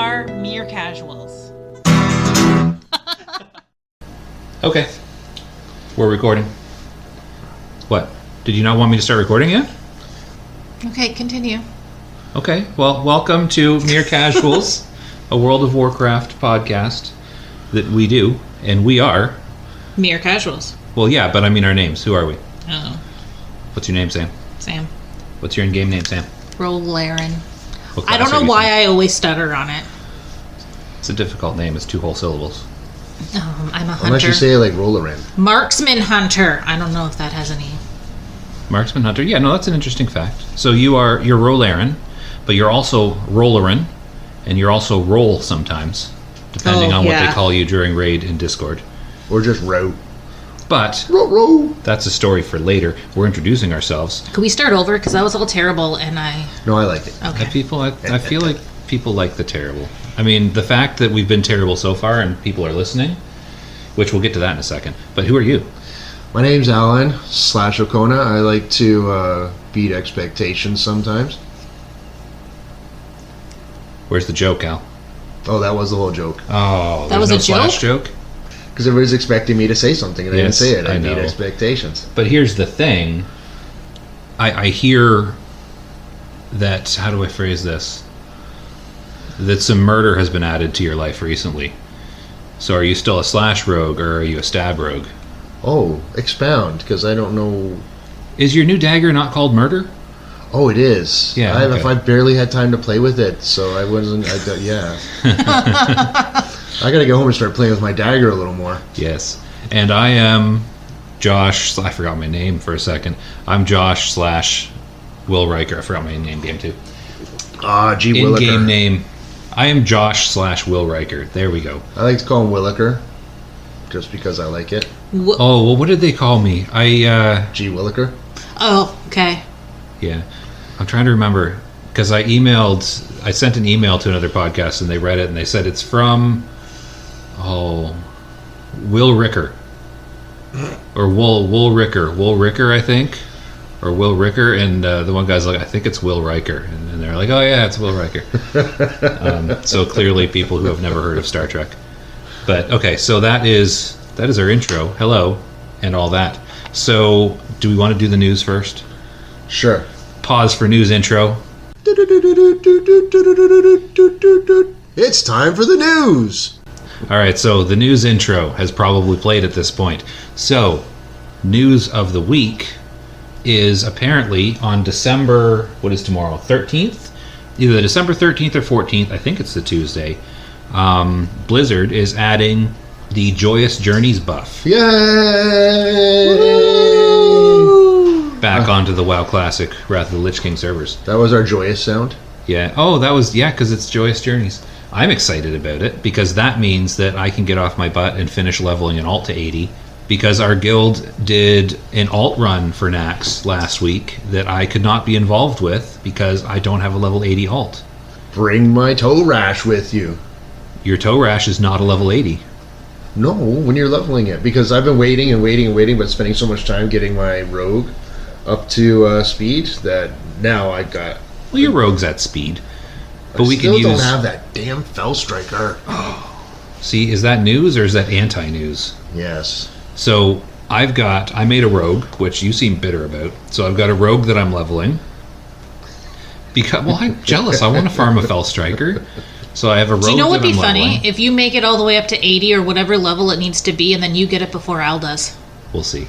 are mere casuals. Okay. We're recording. What? Did you not want me to start recording yet? Okay, continue. Okay. Well, welcome to Mere Casuals, a World of Warcraft podcast that we do, and we are... Mere casuals. Well, yeah, but I mean our names. Who are we? Oh. What's your name, Sam? Sam. What's your in-game name, Sam? Rolaren. What I don't class are know you why in? I always stutter on it. It's a difficult name. It's 2 whole syllables. I'm a hunter. Unless you say it like Rolaren. Marksman hunter. I don't know if that has any... Marksman Hunter. Yeah, no, that's an interesting fact. So you're Rolaren, but you're also Rollerin, and you're also Roll sometimes, depending on what they call you during raid in Discord. Or just Row. But Row. that's a story for later. We're introducing ourselves. Can we start over? Because that was all terrible, and I... No, I like it. Okay. I feel like people like the terrible. I mean, the fact that we've been terrible so far and people are listening, which we'll get to that in a second. But who are you? My name's Alan /O'Kona. I like to beat expectations sometimes. Where's the joke, Al? Oh, that was the whole joke. Oh, That was there's a no Slash joke? Because everybody's expecting me to say something, and I didn't Yes, say it. I I know. beat expectations. But here's the thing. I hear that, how do I phrase this? That some murder has been added to your life recently. So are you still a slash rogue or are you a stab rogue? Oh, expound, because I don't know. Is your new dagger not called murder? Oh, it is. Yeah, okay. I barely had time to play with it, so I wasn't. Yeah. I gotta go home and start playing with my dagger a little more. Yes. And I am Josh. I forgot my name for a second. I'm Josh / Will Riker. I forgot my in-game name too. Gee Williker. In-game name. I am Josh / Will Riker. There we go. I like to call him Williker, just because I like it. Oh, well, what did they call me? Gee Williker. Oh, okay. Yeah. I'm trying to remember, because I sent an email to another podcast, and they read it, and they said it's from, Will Ricker. Or Wool Ricker, I think. Or Will Ricker, and the one guy's like, I think it's Will Riker. And they're like, oh yeah, it's Will Riker. So clearly people who have never heard of Star Trek. But, okay, so that is our intro. Hello, and all that. So, do we want to do the news first? Sure. Pause for news intro. It's time for the news. All right, so the news intro has probably played at this point. So, news of the week is apparently on December, what is tomorrow, 13th? Either December 13th or 14th, I think it's the Tuesday. Blizzard is adding the Joyous Journeys buff back onto the WoW Classic, Wrath of the Lich King servers. That was our joyous sound. Yeah. Oh, because it's Joyous Journeys. I'm excited about it because that means that I can get off my butt and finish leveling an alt to 80. Because our guild did an alt run for Naxx last week that I could not be involved with because I don't have a level 80 alt. Bring my toe rash with you. Your toe rash is not a level 80. No, when you're leveling it. Because I've been waiting, but spending so much time getting my rogue up to speed that now I got... Well, your rogue's at speed. But I we still can use... don't have that damn Fell Striker. See, is that news or is that anti-news? Yes. So I made a rogue, which you seem bitter about. So I've got a rogue that I'm leveling. I'm jealous. I want to farm a Fell Striker. So I have a rogue. Do you know what would be that I'm funny? leveling. If you make it all the way up to 80 or whatever level it needs to be, and then you get it before Al does. We'll see.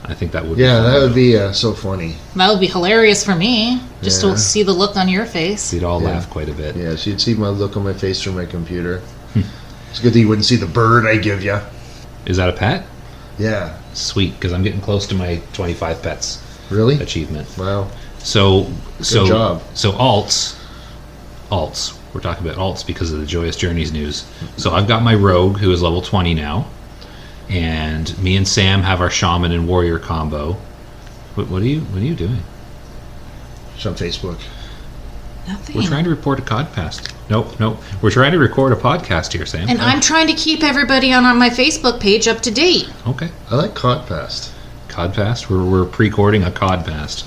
I think that would be Yeah, fun. that would be so funny. That would be hilarious for me. Just Yeah. to see the look on your face. We'd all Yeah. laugh quite a bit. Yeah, so you'd see my look on my face through my computer. It's good that you wouldn't see the bird I give you. Is that a pet? Yeah. Sweet, because I'm getting close to my 25 pets Really? achievement. Wow. So job. So alts. We're talking about alts because of the Joyous Journeys news. So I've got my rogue who is level 20 now, and me and Sam have our shaman and warrior combo. What are you doing? It's on Facebook. Nothing. We're trying to report a podcast. Nope. We're trying to record a podcast here, Sam. And I'm trying to keep everybody on my Facebook page up to date. Okay. I like Codpast. Codpast. We're pre-recording a Codpast.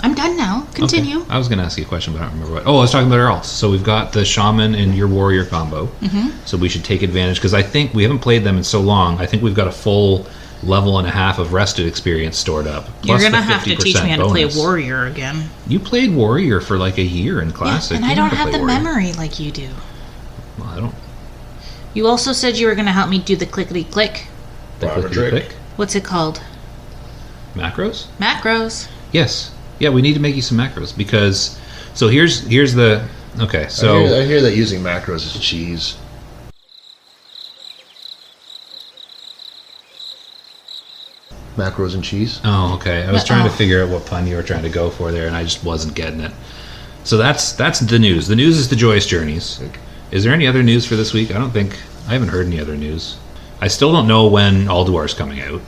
I'm done now. Continue. Okay. I was going to ask you a question, but I don't remember what. Oh, I was talking about our alts. So we've got the shaman and your warrior combo. Mm-hmm. So we should take advantage, because I think we haven't played them in so long. I think we've got a full level and a half of rested experience stored up. You're going to have to teach me how to play warrior again. You played warrior for like a year in classic. Yeah, and I don't have the memory like you do. Well, I don't. You also said you were going to help me do the clickety-click. The click. What's it called? Macros? Macros. Yes. Yeah, we need to make you some macros, because... So here's the... Okay, so... I hear that using macros is cheese. Macros and cheese? Oh, okay. I was trying to figure out what pun you were trying to go for there, and I just wasn't getting it. So that's the news. The news is the Joyous Journeys. Okay. Is there any other news for this week? I haven't heard any other news. I still don't know when Alduar's coming out,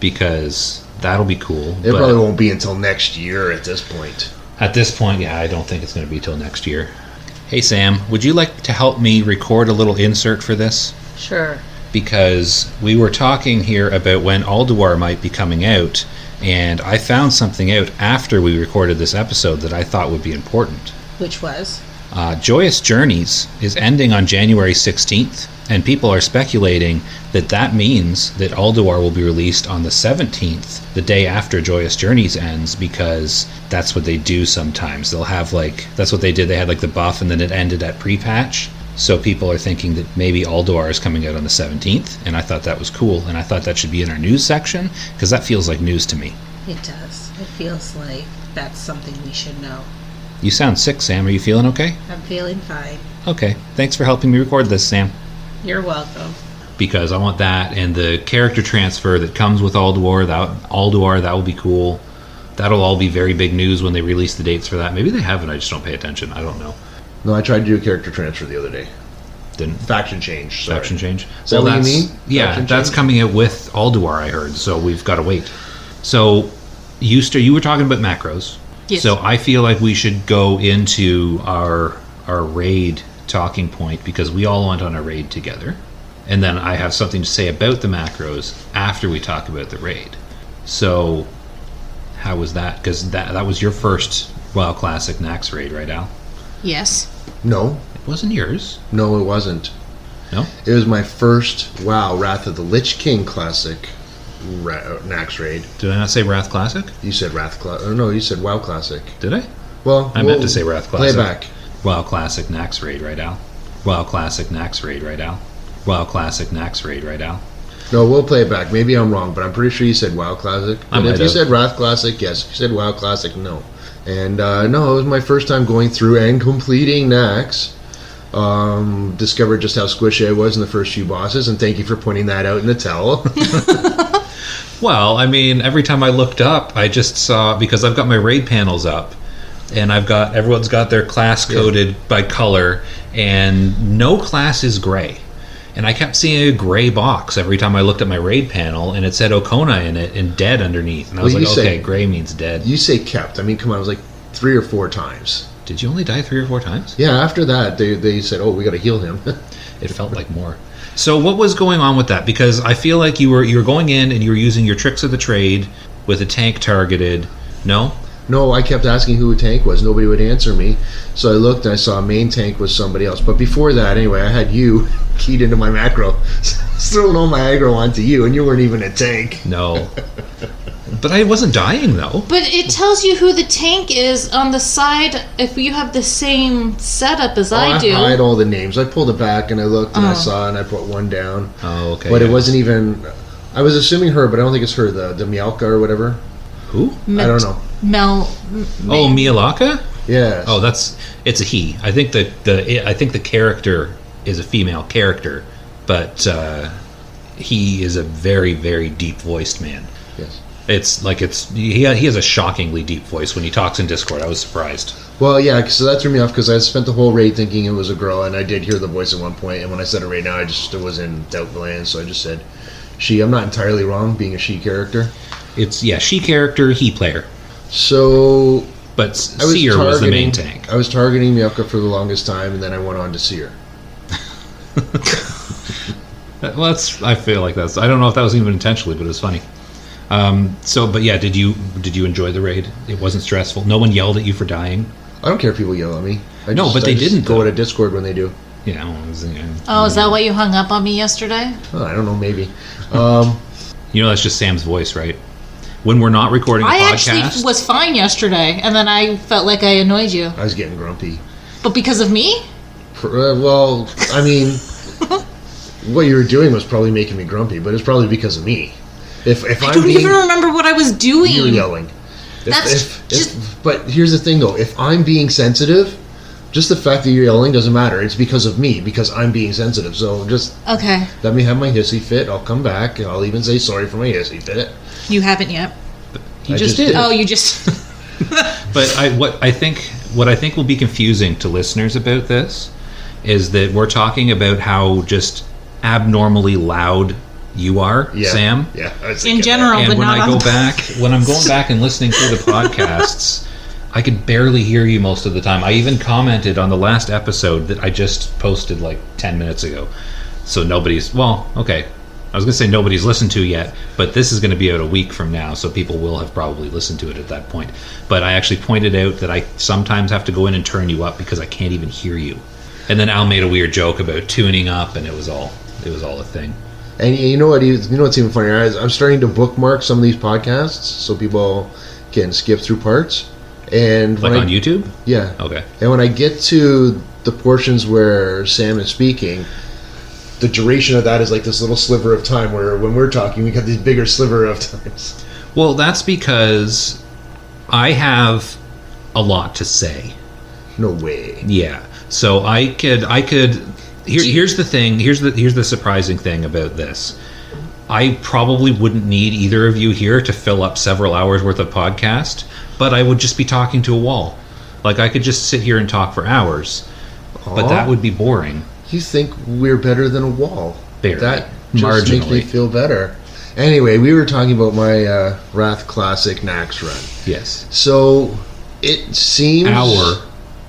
because that'll be cool. It probably won't be until next year at this point. At this point, yeah, I don't think it's going to be till next year. Hey, Sam, would you like to help me record a little insert for this? Sure. Because we were talking here about when Alduar might be coming out, and I found something out after we recorded this episode that I thought would be important. Which was? Joyous Journeys is ending on January 16th, and people are speculating that means that Alduar will be released on the 17th, the day after Joyous Journeys ends, because that's what they do sometimes. They'll have that's what they did. They had the buff, and then it ended at pre-patch. So people are thinking that maybe Alduar is coming out on the 17th, and I thought that was cool, and I thought that should be in our news section, because that feels like news to me. It does. It feels like that's something we should know. You sound sick, Sam. Are you feeling okay? I'm feeling fine. Okay. Thanks for helping me record this, Sam. You're welcome. Because I want that, and the character transfer that comes with Alduar, that will be cool. That'll all be very big news when they release the dates for that. Maybe they haven't, I just don't pay attention. I don't know. No, I tried to do a character transfer the other day. Didn't? Faction change. Sorry. Faction change? Is that what you mean? Yeah, Faction that's change? coming out with Alduar, I heard, so we've got to wait. So, you were talking about macros. Yes. So I feel like we should go into our raid talking point, because we all went on a raid together. And then I have something to say about the macros after we talk about the raid. So, how was that? Because that was your first WoW Classic Naxx raid, right, Al? Yes. No. It wasn't yours. No, it wasn't. No? It was my first WoW Wrath of the Lich King Classic Naxx raid. Did I not say Wrath Classic? You said Wrath Classic. Oh, no, you said WoW Classic. Did I? Well, I meant to say Wrath Classic. Play back. WoW Classic Naxx raid, right, Al? WoW Classic Naxx raid, right, Al? WoW Classic Naxx raid, right, Al? No, we'll play it back. Maybe I'm wrong, but I'm pretty sure you said WoW Classic. But if you said Wrath Classic, yes. If you said WoW Classic, no. And no, it was my first time going through and completing Naxx. Discovered just how squishy I was in the first few bosses, and thank you for pointing that out in the tell. Well, I mean, every time I looked up, I just saw, because I've got my raid panels up, and everyone's got their class coded by color, and no class is gray. And I kept seeing a gray box every time I looked at my raid panel, and it said Okona in it and dead underneath. And I was okay, gray means dead. You say kept. I mean, come on, it was like 3 or 4 times. Did you only die 3 or 4 times? Yeah, after that, they said, oh, we got to heal him. It felt like more. So what was going on with that? Because I feel like you were going in and you were using your tricks of the trade with a tank targeted. No? No, I kept asking who a tank was. Nobody would answer me. So I looked and I saw a main tank was somebody else. But before that, anyway, I had you keyed into my macro. So I was throwing all my aggro onto you, and you weren't even a tank. No. But I wasn't dying, though. But it tells you who the tank is on the side if you have the same setup as I do. I had all the names. I pulled it back and I looked and I saw and I put one down. Oh, okay. But it wasn't even... I was assuming her, but I don't think it's her. The Mialka or whatever. Who? I don't know. Oh, Mialaka? Yes. Oh, it's a he. I think the character is a female character, but he is a very, very deep voiced man. Yes. He has a shockingly deep voice when he talks in Discord. I was surprised. Well, yeah, so that threw me off because I spent the whole raid thinking it was a girl, and I did hear the voice at one point, and when I said it right now, it was in Doubtland, so I just said she. I'm not entirely wrong, being a she character. It's, she character, he player. So... But Seer was the main tank. I was targeting Mialka for the longest time, and then I went on to Seer. Well, I feel like I don't know if that was even intentionally, but it was funny. But yeah, did you enjoy the raid? It wasn't stressful. No one yelled at you for dying. I don't care if people yell at me. But they didn't go though. to Discord when they do. Yeah. Oh, is that why you hung up on me yesterday? Oh, I don't know, maybe. That's just Sam's voice, right? When we're not recording a I podcast. actually was fine yesterday, and then I felt like I annoyed you. I was getting grumpy. But because of me? Well, I mean, what you were doing was probably making me grumpy, but it's probably because of me. If I don't even remember what I was doing. You were yelling. But here's the thing, though. If I'm being sensitive, just the fact that you're yelling doesn't matter. It's because of me, because I'm being sensitive. So just let me have my hissy fit. I'll come back, and I'll even say sorry for my hissy fit. You haven't yet. You just did. Oh, you just... But what I think will be confusing to listeners about this is that we're talking about how just abnormally loud you are, Sam. Yeah. In general, and but when not I go back, when I'm going back and listening through the podcasts, I could barely hear you most of the time. I even commented on the last episode that I just posted like 10 minutes ago. So nobody's... Well, okay. I was going to say nobody's listened to yet, but this is going to be out a week from now, so people will have probably listened to it at that point. But I actually pointed out that I sometimes have to go in and turn you up because I can't even hear you. And then Al made a weird joke about tuning up, and it was all a thing. And you know what? You know what's even funnier? I'm starting to bookmark some of these podcasts so people can skip through parts. And like on YouTube? Yeah. Okay. And when I get to the portions where Sam is speaking, the duration of that is like this little sliver of time, where when we're talking, we got these bigger sliver of times. Well, that's because I have a lot to say. No way. Yeah. So I could. Here's the thing. Here's the surprising thing about this. I probably wouldn't need either of you here to fill up several hours worth of podcast, but I would just be talking to a wall. Like I could just sit here and talk for hours, but that would be boring. You think we're better than a wall? Barely. That just makes me feel better. Anyway, we were talking about my Wrath Classic Naxx run. Yes. So it seems our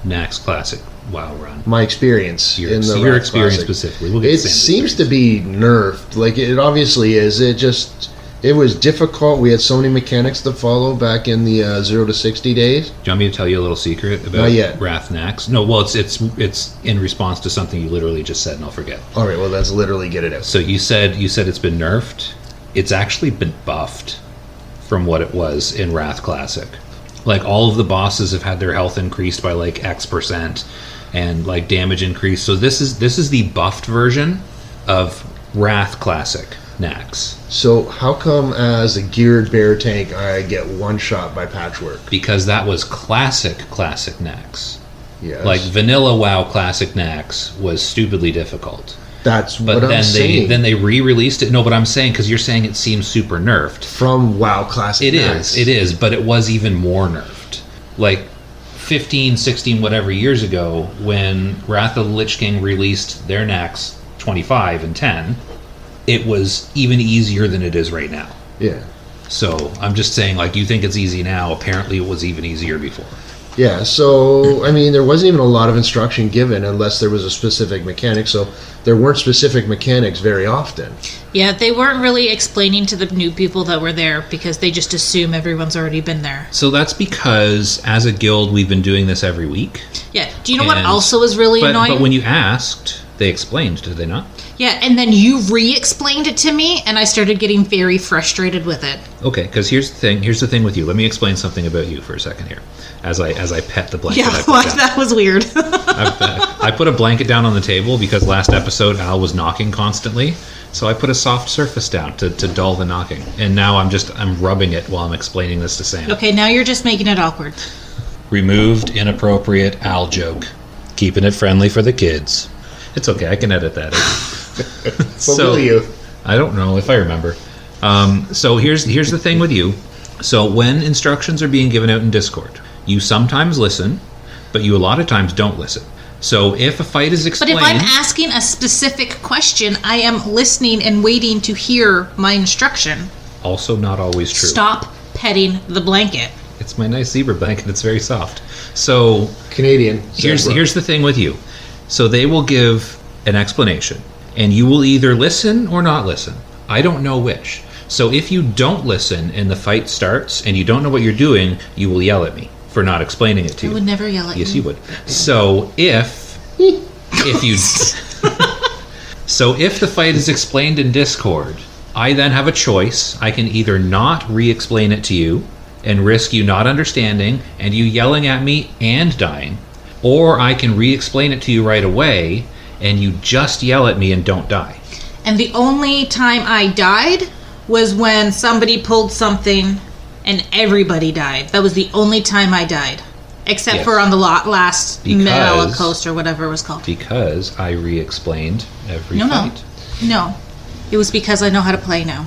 Naxx Classic WoW run. My experience your in the your Wrath experience Classic. specifically. We'll get it seems to be nerfed. Like it obviously is. It was difficult. We had so many mechanics to follow back in the 0 to 60 days. Do you want me to tell you a little secret about Wrath Naxx? No, well, it's in response to something you literally just said, and I'll forget. All right, well, let's literally get it out. So you said it's been nerfed. It's actually been buffed from what it was in Wrath Classic. Like all of the bosses have had their health increased by like X%, and like damage increased. So this is the buffed version of Wrath Classic Naxx. So how come as a geared bear tank I get one shot by patchwork? Because that was classic Naxx. Yes. Like vanilla WoW Classic Naxx was stupidly difficult. That's what I'm saying. Then they re-released it. No, but I'm saying because you're saying it seems super nerfed. From WoW Classic Naxx. It is, but it was even more nerfed. Like 15, 16, whatever years ago, when Wrath of the Lich King released their Naxx 25 and 10, it was even easier than it is right now. Yeah. So I'm just saying, like, you think it's easy now. Apparently it was even easier before. Yeah, so, I mean, there wasn't even a lot of instruction given unless there was a specific mechanic, so there weren't specific mechanics very often. Yeah, they weren't really explaining to the new people that were there because they just assume everyone's already been there. So that's because, as a guild, we've been doing this every week. Yeah, do you know what also was really annoying? But when you asked, they explained, did they not? Yeah, and then you re-explained it to me, and I started getting very frustrated with it. Okay, because here's the thing with you. Let me explain something about you for a second here. As I pet the blanket. Yeah, that was weird. I put a blanket down on the table because last episode Al was knocking constantly, so I put a soft surface down to dull the knocking. And now I'm rubbing it while I'm explaining this to Sam. Okay, now you're just making it awkward. Removed inappropriate Al joke. Keeping it friendly for the kids. It's okay, I can edit that. What will you? I don't know if I remember. So here's the thing with you. So when instructions are being given out in Discord, you sometimes listen, but you a lot of times don't listen. So if a fight is explained... But if I'm asking a specific question, I am listening and waiting to hear my instruction. Also not always true. Stop petting the blanket. It's my nice zebra blanket. It's very soft. So... Canadian. Here's the thing with you. So they will give an explanation, and you will either listen or not listen. I don't know which. So if you don't listen and the fight starts and you don't know what you're doing, you will yell at me for not explaining it to you. I would never yell at you. Yes, you would. So if you so if the fight is explained in Discord, I then have a choice. I can either not re-explain it to you and risk you not understanding and you yelling at me and dying, or I can re-explain it to you right away and you just yell at me and don't die. And the only time I died was when somebody pulled something and everybody died. That was the only time I died. Except Yes. for on the last Because- Mela Coast or whatever it was called. Because I re-explained every No. fight. No. It was because I know how to play now.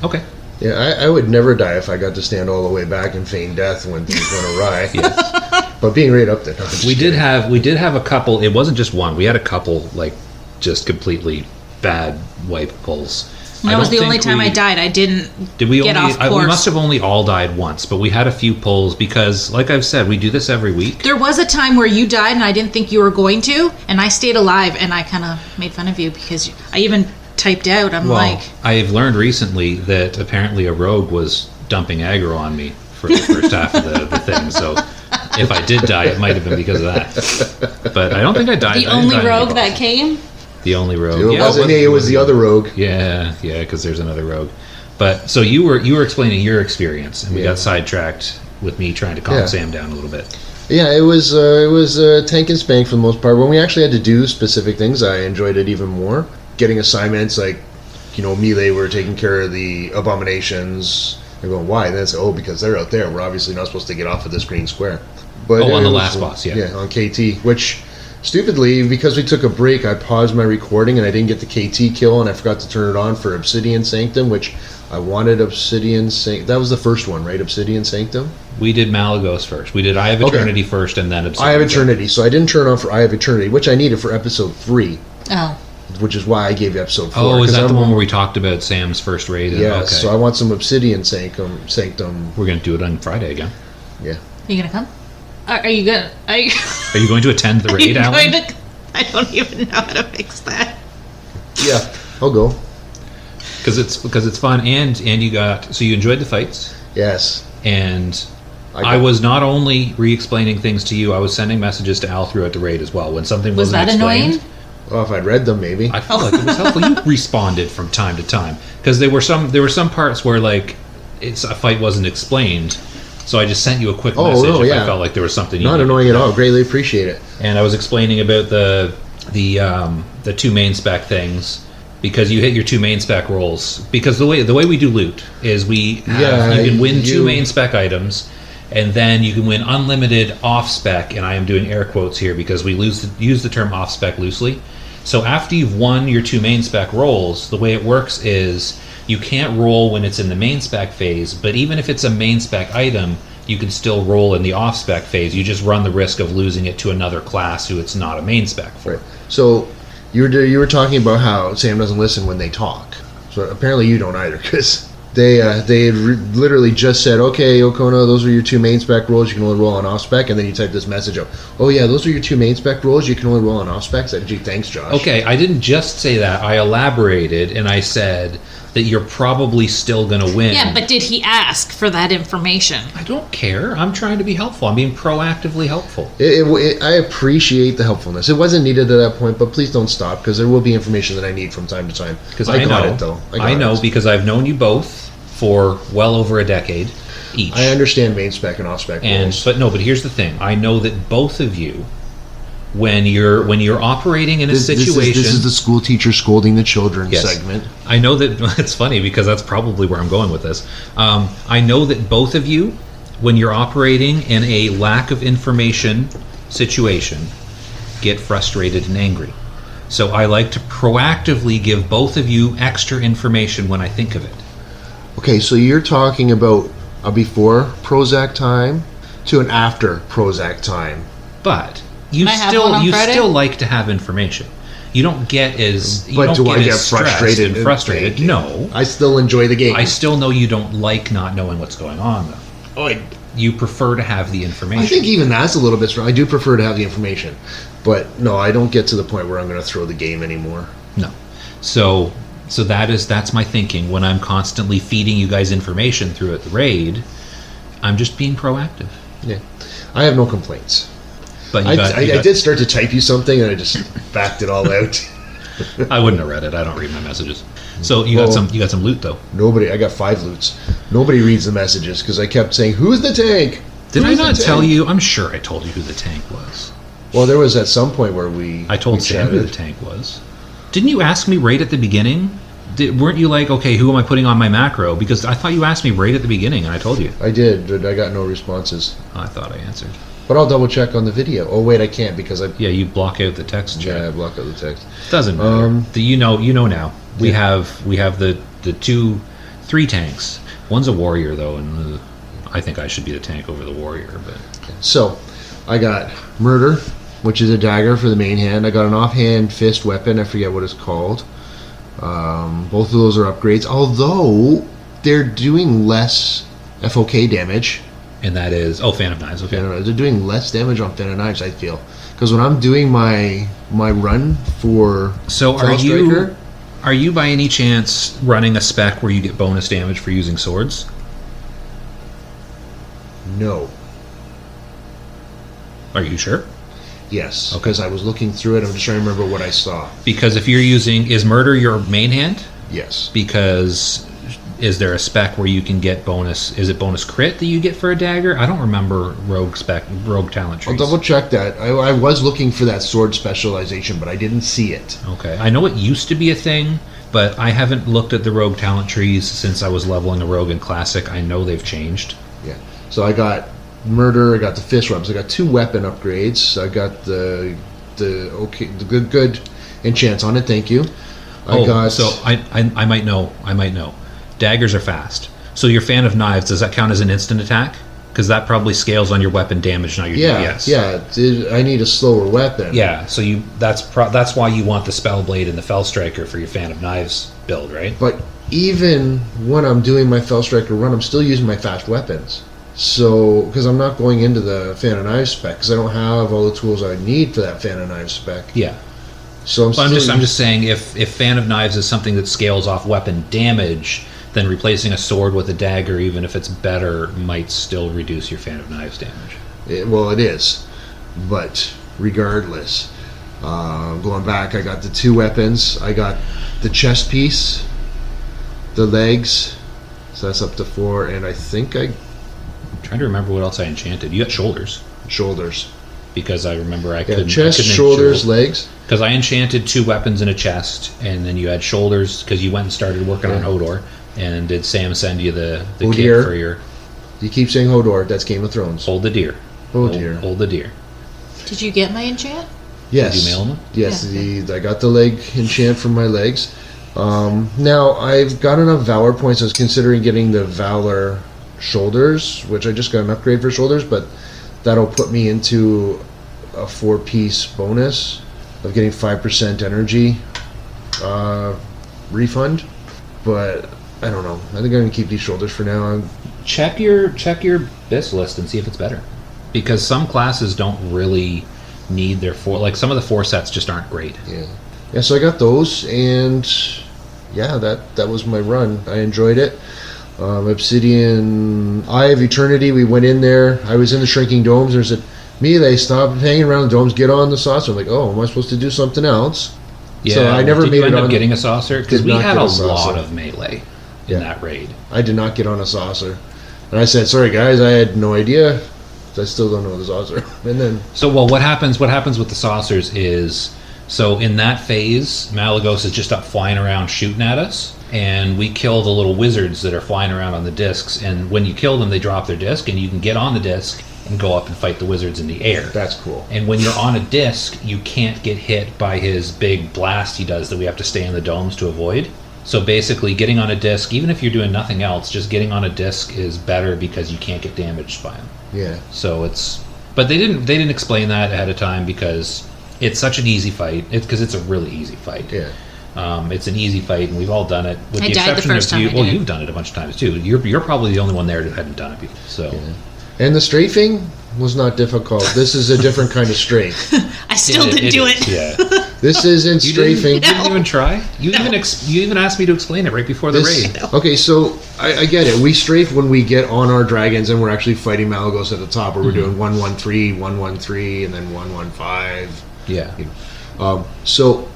Okay. Yeah, I would never die if I got to stand all the way back and feign death when things went awry. But being right up there, no, I'm just We did kidding. have a couple. It wasn't just one. We had a couple like just completely bad wipe pulls. And that was the only time I died. I didn't Did we get only? off course. We must have only all died once, but we had a few pulls because, like I've said, we do this every week. There was a time where you died and I didn't think you were going to, and I stayed alive, and I kind of made fun of you because I even typed out. I'm Well, like, I've learned recently that apparently a rogue was dumping aggro on me for the first half of the thing. So if I did die, it might have been because of that. But I don't think I died. the I didn't only die in rogue any that boss. came. The only rogue. It wasn't me, it was the other rogue. Yeah, because there's another rogue. But so you were explaining your experience, and we Yeah. got sidetracked with me trying to calm Yeah. Sam down a little bit. Yeah, it was tank and spank for the most part. When we actually had to do specific things, I enjoyed it even more. Getting assignments like, Melee, we're taking care of the abominations. They're going, why? And then it's, because they're out there. We're obviously not supposed to get off of this green square. But On it the was- last boss, yeah. Yeah, on KT, which, stupidly, because we took a break, I paused my recording and I didn't get the KT kill, and I forgot to turn it on for Obsidian Sanctum, which I wanted Obsidian Sanctum. That was the first one, right? Obsidian Sanctum? We did Malagos first. We did Eye of Okay. Eternity first, and then Obsidian. Eye of Eternity. So I didn't turn on for Eye of Eternity, which I needed for episode 3. Oh, Which is why I gave you episode 4. Oh, is 'cause that the I'm- one where we talked about Sam's first raid? Yeah, Okay. so I want some Obsidian Sanctum. We're going to do it on Friday again. Yeah. are you gonna come? Are you gonna? Are you, Are you going to attend the are you raid, Alan? going to? I don't even know how to fix that. Yeah, I'll go. Because it's fun, and you enjoyed the fights, Yes. and got- I was not only re-explaining things to you, I was sending messages to Al throughout the raid as well when something Was wasn't that explained. annoying? Well, if I'd read them, maybe. I felt like it was helpful. You responded from time to time because there were some parts where like a fight wasn't explained, so I just sent you a quick Oh, message no, if yeah. I felt like there was something. you Not needed. annoying at all. Greatly appreciate it. And I was explaining about the two main spec things because you hit your two main spec rolls. Because the way we do loot is you can win two main spec items, and then you can win unlimited off spec. And I am doing air quotes here because we use the term off spec loosely. So after you've won your two main spec rolls, the way it works is you can't roll when it's in the main spec phase, but even if it's a main spec item, you can still roll in the off spec phase. You just run the risk of losing it to another class who it's not a main spec for. Right. So you were talking about how Sam doesn't listen when they talk. So apparently you don't either, because they literally just said, okay, Okono, those are your two main spec rolls. You can only roll on off spec, and then you type this message up. Oh yeah, those are your two main spec rolls. You can only roll on off spec. I said, gee, thanks, Josh. Okay, I didn't just say that. I elaborated and I said that you're probably still going to win. Yeah, but did he ask for that information? I don't care. I'm trying to be helpful. I'm being proactively helpful. I appreciate the helpfulness. It wasn't needed at that point, but please don't stop, because there will be information that I need from time to time. Because I got know, it, though. I know it. because I've known you both for well over a decade each. I understand main spec and off spec rolls. But here's the thing. I know that both of you, when you're operating in a situation, This is the school teacher scolding the children Yes. segment. I know that it's funny because that's probably where I'm going with this. I know that both of you, when you're operating in a lack of information situation, get frustrated and angry. So I like to proactively give both of you extra information when I think of it. Okay, so you're talking about a before Prozac time to an after Prozac time. But you Can I have one on Friday? still like to have information. You don't get as you But don't do I get as stressed frustrated? and frustrated. Thank you. No, I still enjoy the game. I still know you don't like not knowing what's going on though. You prefer to have the information. I think even that's a little bit strong. I do prefer to have the information. But no, I don't get to the point where I'm going to throw the game anymore. No. So So that's my thinking. When I'm constantly feeding you guys information through the raid, I'm just being proactive. Yeah, I have no complaints. But I did start to type you something, and I just backed it all out. I wouldn't have read it. I don't read my messages. So you got some loot though. Nobody. I got 5 loots. Nobody reads the messages because I kept saying, "Who's the tank?" Did I not tell you? I'm sure I told you who the tank was. Well, there was at some point where I told Sam who the tank was. Didn't you ask me right at the beginning? Weren't you like, okay, who am I putting on my macro? Because I thought you asked me right at the beginning, and I told you. I did, but I got no responses. Oh, I thought I answered. But I'll double check on the video. Oh wait, I can't because I. Yeah, you block out the text chat. Yeah, I block out the text. Doesn't matter. You know now. We have the 3 tanks. One's a warrior though, and I think I should be the tank over the warrior. But so, I got murder, which is a dagger for the main hand. I got an offhand fist weapon. I forget what it's called. Both of those are upgrades, although they're doing less FOK damage. And that is Fan of Knives. Okay, they're doing less damage on Fan of Knives. I feel because when I'm doing my run for are you by any chance running a spec where you get bonus damage for using swords? No. Are you sure? Yes, because I was looking through it. I'm just trying to remember what I saw. Because if you're using, is murder your main hand? Yes. Because is there a spec where you can get bonus? Is it bonus crit that you get for a dagger? I don't remember rogue talent trees. I'll double check that. I was looking for that sword specialization, but I didn't see it. Okay, I know it used to be a thing, but I haven't looked at the rogue talent trees since I was leveling a rogue in classic. I know they've changed. Yeah. So I got murder. I got the fist rubs. I got 2 weapon upgrades. I got the good enchants on it. Thank you. I might know. Daggers are fast. So your Fan of Knives, does that count as an instant attack? Because that probably scales on your weapon damage, not your DPS. Yeah. I need a slower weapon. Yeah. So that's why you want the Spellblade and the Fell Striker for your Fan of Knives build, right? But even when I'm doing my Fell Striker run, I'm still using my fast weapons. So, because I'm not going into the Fan of Knives spec, because I don't have all the tools I need for that Fan of Knives spec. Yeah. So I'm just saying, if Fan of Knives is something that scales off weapon damage, then replacing a sword with a dagger, even if it's better, might still reduce your Fan of Knives damage. It is. But regardless, going back, I got the 2 weapons. I got the chest piece, the legs, so that's up to 4, and I think I'm trying to remember what else I enchanted. You got shoulders. Shoulders. Because I remember I couldn't... Chest, shoulders, legs. Because I enchanted 2 weapons in a chest, and then you had shoulders, because you went and started working on Hodor. And did Sam send you the kit for your... You keep saying Hodor, that's Game of Thrones. Hold the deer. Hold the deer. Did you get my enchant? Yes. Did you mail them? Yes, I got the leg enchant from my legs. Now, I've got enough Valor points. I was considering getting the Valor shoulders, which I just got an upgrade for shoulders, but that'll put me into a 4-piece bonus of getting 5% energy refund. But I don't know. I think I'm gonna keep these shoulders for now. Check your BIS list and see if it's better, because some classes don't really need their 4. Like some of the 4 sets just aren't great. Yeah. So I got those, and yeah, that was my run. I enjoyed it. Obsidian Eye of Eternity. We went in there. I was in the Shrinking Domes. There's a melee. Stop hanging around the domes. Get on the saucer. I'm like, oh, am I supposed to do something else? Yeah. So I never made it end on. up getting a saucer because we had a lot of melee in that raid. I did not get on a saucer, and I said, sorry guys, I had no idea. I still don't know the saucer. And then what happens with the saucers is, so in that phase, Malagos is just up flying around shooting at us, and we kill the little wizards that are flying around on the discs, and when you kill them, they drop their disc, and you can get on the disc and go up and fight the wizards in the air. That's cool. And when you're on a disc, you can't get hit by his big blast he does that we have to stay in the domes to avoid. So basically, getting on a disc, even if you're doing nothing else, just getting on a disc is better because you can't get damaged by him. Yeah. So it's... But they didn't explain that ahead of time because it's such an easy fight. Because it's a really easy fight. Yeah. It's an easy fight, and we've all done it. I died the first time I did. Well, you've done it a bunch of times too. You're probably the only one there that hadn't done it before. So. Yeah. And the strafing was not difficult. This is a different kind of strafe. I still didn't do it. Yeah. This isn't strafing. You didn't even try. You even asked me to explain it right before the raid. Okay, so I get it. We strafe when we get on our dragons and we're actually fighting Malagos at the top, where we're doing 1-1-3, 1-1-3, and then 1-1-5. Yeah. So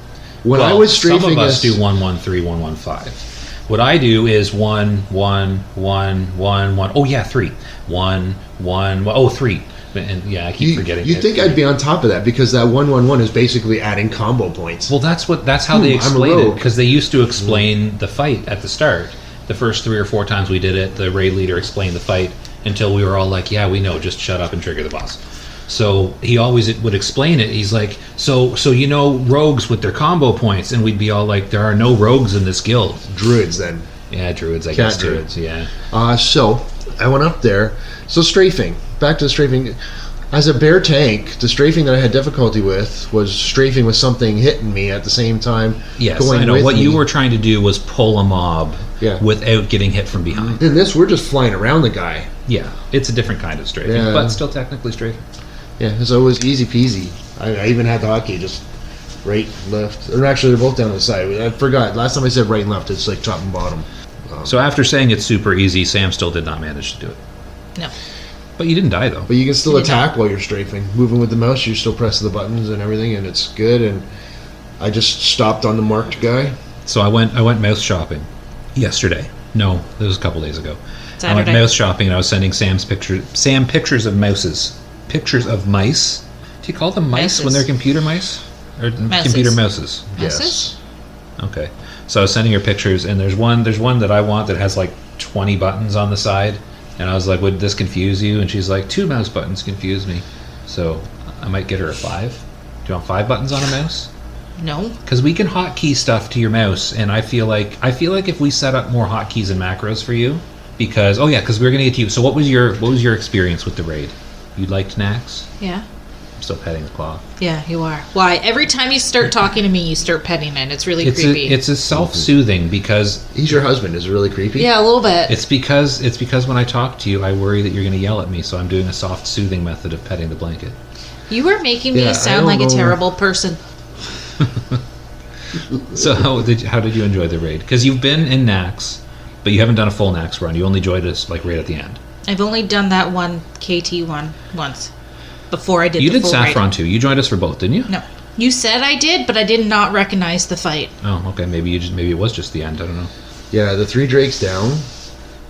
when I was strafing, some of us do 1-1-3, 1-1-5. What I do is 1-1-1-1-1. Oh yeah, 3. 1-1. Oh, 3. And yeah, I keep forgetting. You'd think I'd be on top of that, because that 1-1-1 is basically adding combo points. Well, that's how they explain it, because they used to explain the fight at the start. The first 3 or 4 times we did it, the raid leader explained the fight until we were all like, "Yeah, we know. Just shut up and trigger the boss." So he always would explain it. He's like, "So rogues with their combo points," and we'd be all like, "There are no rogues in this guild." Druids, then. Yeah, druids. I guess druids. Yeah. So I went up there. So strafing. Back to the strafing. As a bear tank, the strafing that I had difficulty with was strafing with something hitting me at the same time. Yes, I know. What you were trying to do was pull a mob without getting hit from behind. In this, we're just flying around the guy. Yeah, it's a different kind of strafing, but still technically strafing. Yeah, so it was easy peasy. I even had the hotkey just right, left. Or actually, they're both down the side. I forgot. Last time I said right and left, it's like top and bottom. So after saying it's super easy, Sam still did not manage to do it. No. But you didn't die, though. But you can still attack while you're strafing. Moving with the mouse, you still press the buttons and everything, and it's good. And I just stopped on the marked guy. So I went mouse shopping yesterday. No, it was a couple days ago. Saturday. I went mouse shopping, and I was sending Sam pictures of mouses. Pictures of mice. Do you call them mice when they're computer mice? Or computer mouses? Yes. Okay. So I was sending her pictures, and there's one that I want that has like 20 buttons on the side. And I was like, would this confuse you? And she's like, 2 mouse buttons confuse me. So I might get her a 5. Do you want 5 buttons on a mouse? No. Because we can hotkey stuff to your mouse, and I feel like if we set up more hotkeys and macros for you, because because we're gonna get to you. So what was your experience with the raid? You liked Naxx? Yeah. I'm still petting the claw. Yeah, you are. Why? Every time you start talking to me, you start petting it. It's really creepy. It's a self-soothing, because he's your husband. Is it really creepy? Yeah, a little bit. It's because when I talk to you, I worry that you're going to yell at me. So I'm doing a soft soothing method of petting the blanket. You are making me sound like a terrible person. So how did you enjoy the raid? Because you've been in Naxx, but you haven't done a full Naxx run. You only joined us like right at the end. I've only done that one KT one once. Before I did you the did full Saffron raid. too. You joined us for both, didn't you? No. You said I did, but I did not recognize the fight. Oh, okay. Maybe it was just the end. I don't know. Yeah, the 3 drakes down.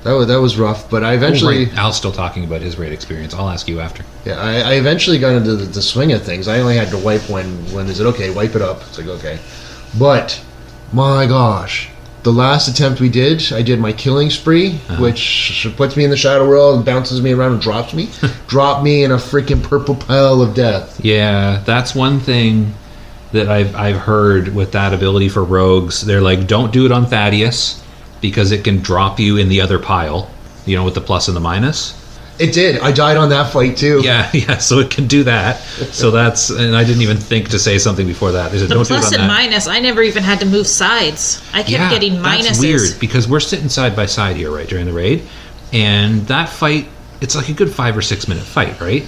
That was rough, but I eventually... right. Al's still talking about his raid experience. I'll ask you after. Yeah, I eventually got into the swing of things. I only had to wipe when is it okay? Wipe it up. It's like, okay. But, my gosh. The last attempt we did, I did my killing spree, which puts me in the shadow world and bounces me around and drops me. Dropped me in a freaking purple pile of death. Yeah, that's one thing that I've heard with that ability for rogues. They're like, don't do it on Thaddeus, because it can drop you in the other pile, with the plus and the minus. It did. I died on that fight too. Yeah, so it can do that. So and I didn't even think to say something before that. They said, don't do it on plus and minus, I never even had to move sides. I kept getting minuses. That's weird, because we're sitting side by side here, right, during the raid. And that fight, it's like a good 5 or 6 minute fight, right?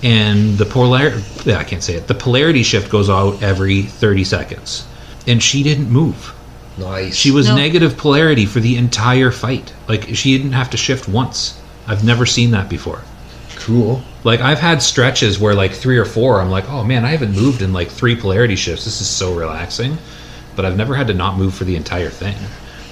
And the polarity shift goes out every 30 seconds. And she didn't move. Nice. She was negative polarity for the entire fight. Like, she didn't have to shift once. I've never seen that before. Cool. Like, I've had stretches where, like, 3 or 4, I'm like, oh man, I haven't moved in like 3 polarity shifts. This is so relaxing. But I've never had to not move for the entire thing.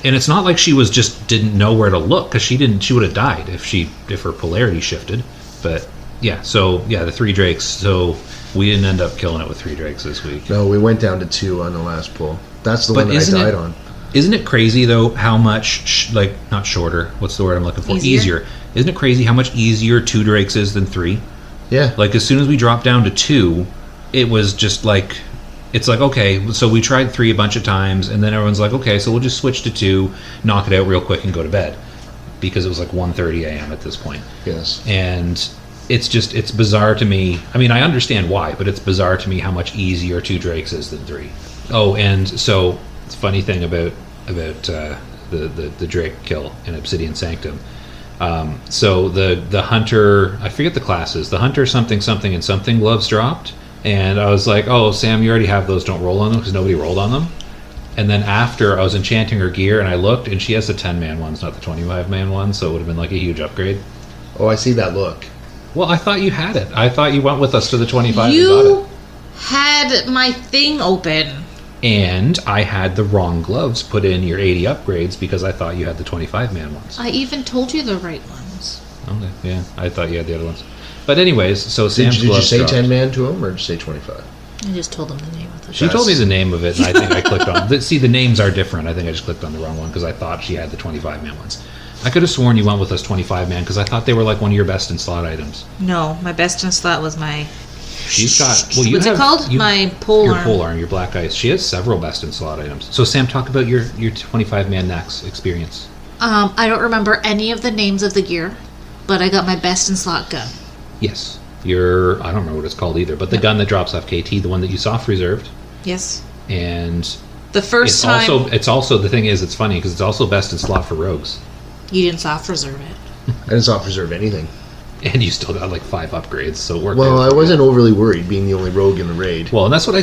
And it's not like she didn't know where to look, because she would have died if her polarity shifted. But the 3 drakes. So we didn't end up killing it with 3 drakes this week. No, we went down to 2 on the last pull. That's the one that I died on. Isn't it crazy though how much not shorter? What's the word I'm looking for? Easier. Isn't it crazy how much easier 2 drakes is than 3? Yeah. Like, as soon as we dropped down to 2, it was just like, it's like, okay, so we tried 3 a bunch of times, and then everyone's like, okay, so we'll just switch to 2, knock it out real quick, and go to bed, because it was like 1:30 a.m. at this point. Yes. And it's bizarre to me. I mean, I understand why, but it's bizarre to me how much easier 2 drakes is than 3. Oh, and so it's a funny thing about the drake kill in Obsidian Sanctum. So the hunter, I forget the classes, the hunter something and something gloves dropped And I was like, oh, Sam, you already have those. Don't roll on them, because nobody rolled on them. And then after, I was enchanting her gear, and I looked, and she has the 10-man ones, not the 25-man ones, so it would have been like a huge upgrade. Oh, I see that look. Well, I thought you had it. I thought you went with us to the 25 and got You it. had my thing open. And I had the wrong gloves put in your 80 upgrades because I thought you had the 25-man ones. I even told you the right ones. Okay, yeah. I thought you had the other ones. But anyways, so Sam's Did you gloves say dropped. 10-man to him, or did you say 25? I just told them the name of the She told me the name of it, and I think I clicked on... See, the names are different. I think I just clicked on the wrong one because I thought she had the 25-man ones. I could have sworn you went with us 25-man because I thought they were like one of your best in slot items. No, my best in slot was my... She's got... Well, you What's have, it called? You, My pole Your arm. pole arm, your black ice. She has several best in slot items. So, Sam, talk about your 25-man Naxx experience. I don't remember any of the names of the gear, but I got my best in slot gun. Yes. I don't remember what it's called either, but the gun that drops off KT, the one that you soft reserved. Yes. And The first time it's also the thing is it's funny because it's also best in slot for rogues. you didn't soft reserve it. I didn't soft reserve anything. And you still got like 5 upgrades, so it worked. Well, out. I wasn't overly worried being the only rogue in the raid. Well, and that's what I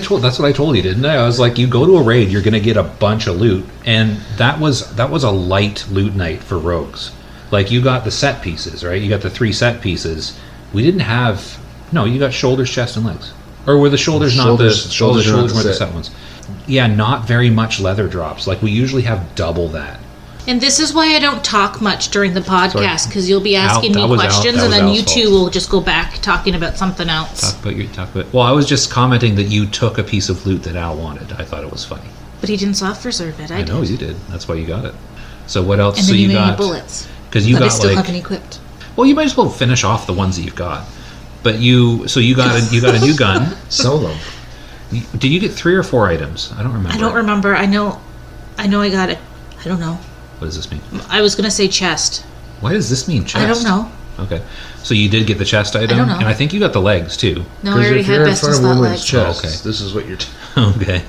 told you, didn't I? I was like, you go to a raid, you're gonna get a bunch of loot, and that was a light loot night for rogues. Like you got the set pieces, right? You got the 3 set pieces. We didn't have. No, you got shoulders, chest, and legs. Or were the shoulders not the Shoulders shoulders are not weren't the the set. set ones? Yeah, not very much leather drops. Like we usually have double that. And this is why I don't talk much during the podcast, because you'll be Al- asking that me was Al- questions, that and was then Al's you two fault. will just go back talking about something else. Talk about. Well, I was just commenting that you took a piece of loot that Al wanted. I thought it was funny. But he didn't soft reserve it. I know did. you did. That's why you got it. So what else? And so then you made got me bullets. because you But I got still like. haven't equipped. Well, you might as well finish off the ones that you've got. But you got a new gun. Sell them. Did you get 3 or 4 items? I don't remember. I don't remember. I know I got it. I don't know. What does this mean? I was gonna say chest. Why does this mean chest? I don't know. Okay, so you did get the chest item, don't know. and I think you got the legs too. No, I already if had you're in best in front of slot women's legs. chests, Oh, okay. this is what you're... Okay.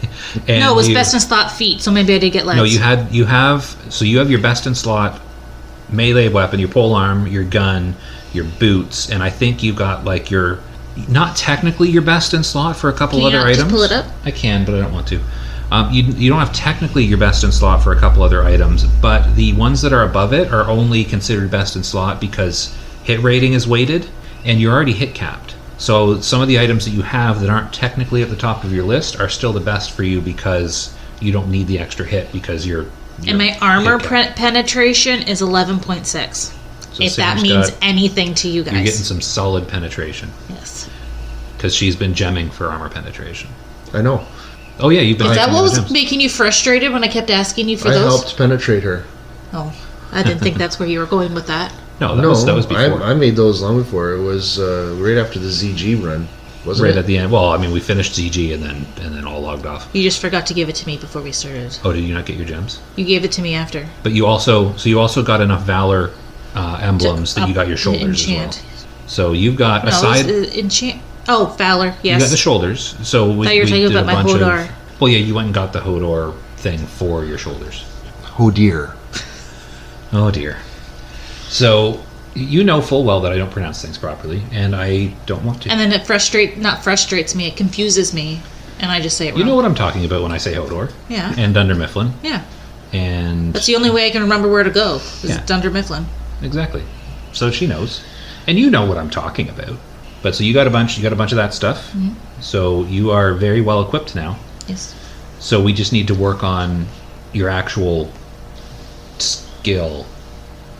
And No, it was best in slot feet, so maybe I did get legs. No, you have your best in slot melee weapon, your pole arm, your gun, your boots, and I think you got like your not technically your best in slot for a couple Can you other not just items. pull it up? I can, but I don't want to. You don't have technically your best in slot for a couple other items, but the ones that are above it are only considered best in slot because hit rating is weighted and you're already hit capped. So some of the items that you have that aren't technically at the top of your list are still the best for you because you don't need the extra hit because you're And my armor hit capped. penetration is 11.6. So If that Sam's means got- anything to you guys. You're getting some solid penetration Yes. because she's been gemming for armor penetration. I know. Oh yeah, you've been. Is that hiking what the was gems. making you frustrated when I kept asking you for I those? helped penetrate her. Oh, I didn't think that's where you were going with that. No, that was before. I made those long before. It was right after the ZG run, wasn't Right it? at the end. Well, I mean, we finished ZG and then all logged off. You just forgot to give it to me before we started. Oh, did you not get your gems? You gave it to me after. But you also got enough valor emblems that you got your shoulders enchant. as well. So you've got No, aside. it was, enchant. Oh, Valor. You got the Yes. shoulders. So we, Thought you were we talking did about a my bunch Hodor. of. Well, yeah, you went and got the Hodor thing for your shoulders. Oh dear. Oh dear. So you know full well that I don't pronounce things properly, and I don't want to. And then it frustrates me. It confuses me, and I just say it wrong. You know what I'm talking about when I say Hodor. Yeah. And Dunder Mifflin. Yeah. And That's the only way I can remember where to go. Is Yeah. Dunder Mifflin. exactly. So she knows, and you know what I'm talking about. But so you got a bunch of that stuff. Mm-hmm. So you are very well equipped now. Yes. So we just need to work on your actual skill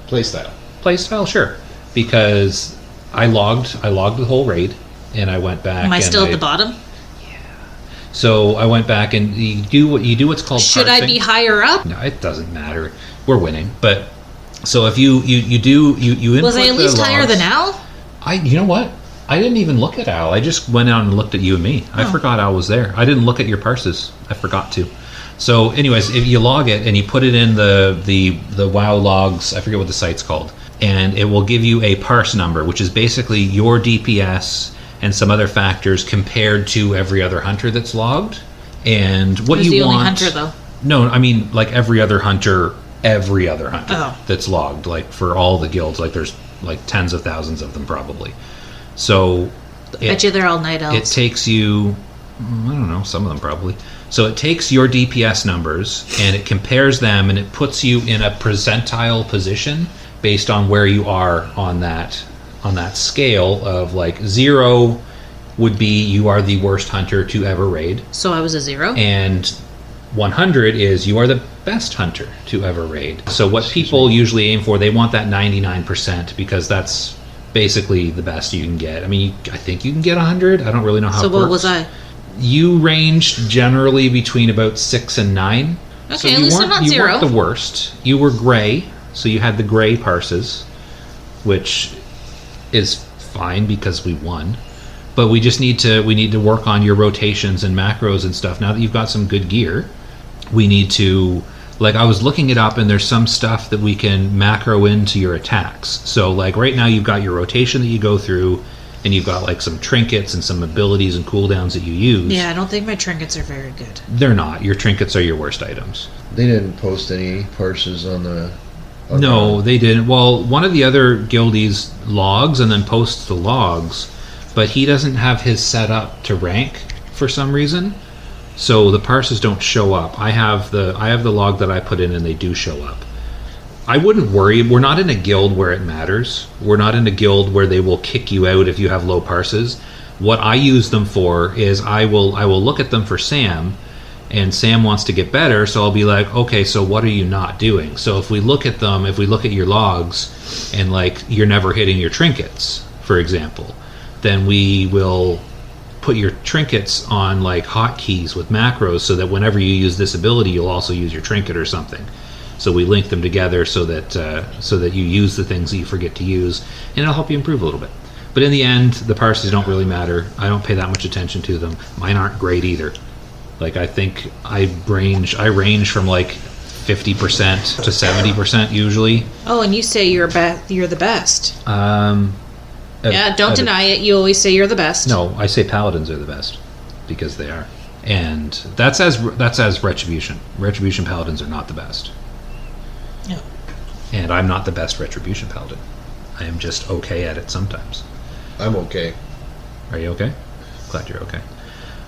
playstyle, sure. Because I logged the whole raid, and I went back. Am I and still at the bottom? So I went back and you do what's called. Should I parsing. be higher up? No, it doesn't matter. We're winning, but so if you input Was I at the least higher logs- than Al? You know what? I didn't even look at Al. I just went out and looked at you and me. I Oh. forgot Al was there. I didn't look at your parses. I forgot to. So, anyways, if you log it and you put it in the WoW logs, I forget what the site's called, and it will give you a parse number, which is basically your DPS and some other factors compared to every other hunter that's logged. And what Who's you the want? only hunter, though? No, I mean like every other hunter Oh. that's logged, like for all the guilds. Like there's like tens of thousands of them probably. So Bet you they're all night elves. It takes you, I don't know, some of them probably. So it takes your DPS numbers and it compares them and it puts you in a percentile position based on where you are on that scale of like 0 would be you are the worst hunter to ever raid. So I was a 0? And 100 is you are the best hunter to ever raid. So what people usually aim for, they want that 99% because that's basically the best you can get. I mean, I think you can get 100. I don't really know how it works. So what was I? You ranged generally between about 6 and 9. Okay, so at least I'm not 0. You weren't the worst. You were gray, so you had the gray parses, which is fine because we won. But we just need to work on your rotations and macros and stuff. Now that you've got some good gear, we need to, like, I was looking it up and there's some stuff that we can macro into your attacks. So like right now you've got your rotation that you go through and you've got like some trinkets and some abilities and cooldowns that you use. Yeah, I don't think my trinkets are very good. They're not. Your trinkets are your worst items. They didn't post any parses on the... No, they didn't. Well, one of the other guildies logs and then posts the logs, but he doesn't have his set up to rank for some reason. So the parses don't show up. I have the log that I put in and they do show up. I wouldn't worry. We're not in a guild where it matters. We're not in a guild where they will kick you out if you have low parses. What I use them for is I will look at them for Sam, and Sam wants to get better, so I'll be like, okay, so what are you not doing? So if we look at them, if we look at your logs, and like you're never hitting your trinkets, for example, then we will put your trinkets on like hotkeys with macros so that whenever you use this ability, you'll also use your trinket or something. So we link them together so that you use the things that you forget to use, and it'll help you improve a little bit. But in the end, the parses don't really matter. I don't pay that much attention to them. Mine aren't great either. Like I think I range from like 50% to 70% usually. Oh, and you say you're the best. Yeah, don't deny it. You always say you're the best. No, I say paladins are the best because they are, and that's as retribution. Retribution paladins are not the best. No. And I'm not the best retribution paladin. I am just okay at it sometimes. I'm okay. Are you okay? Glad you're okay.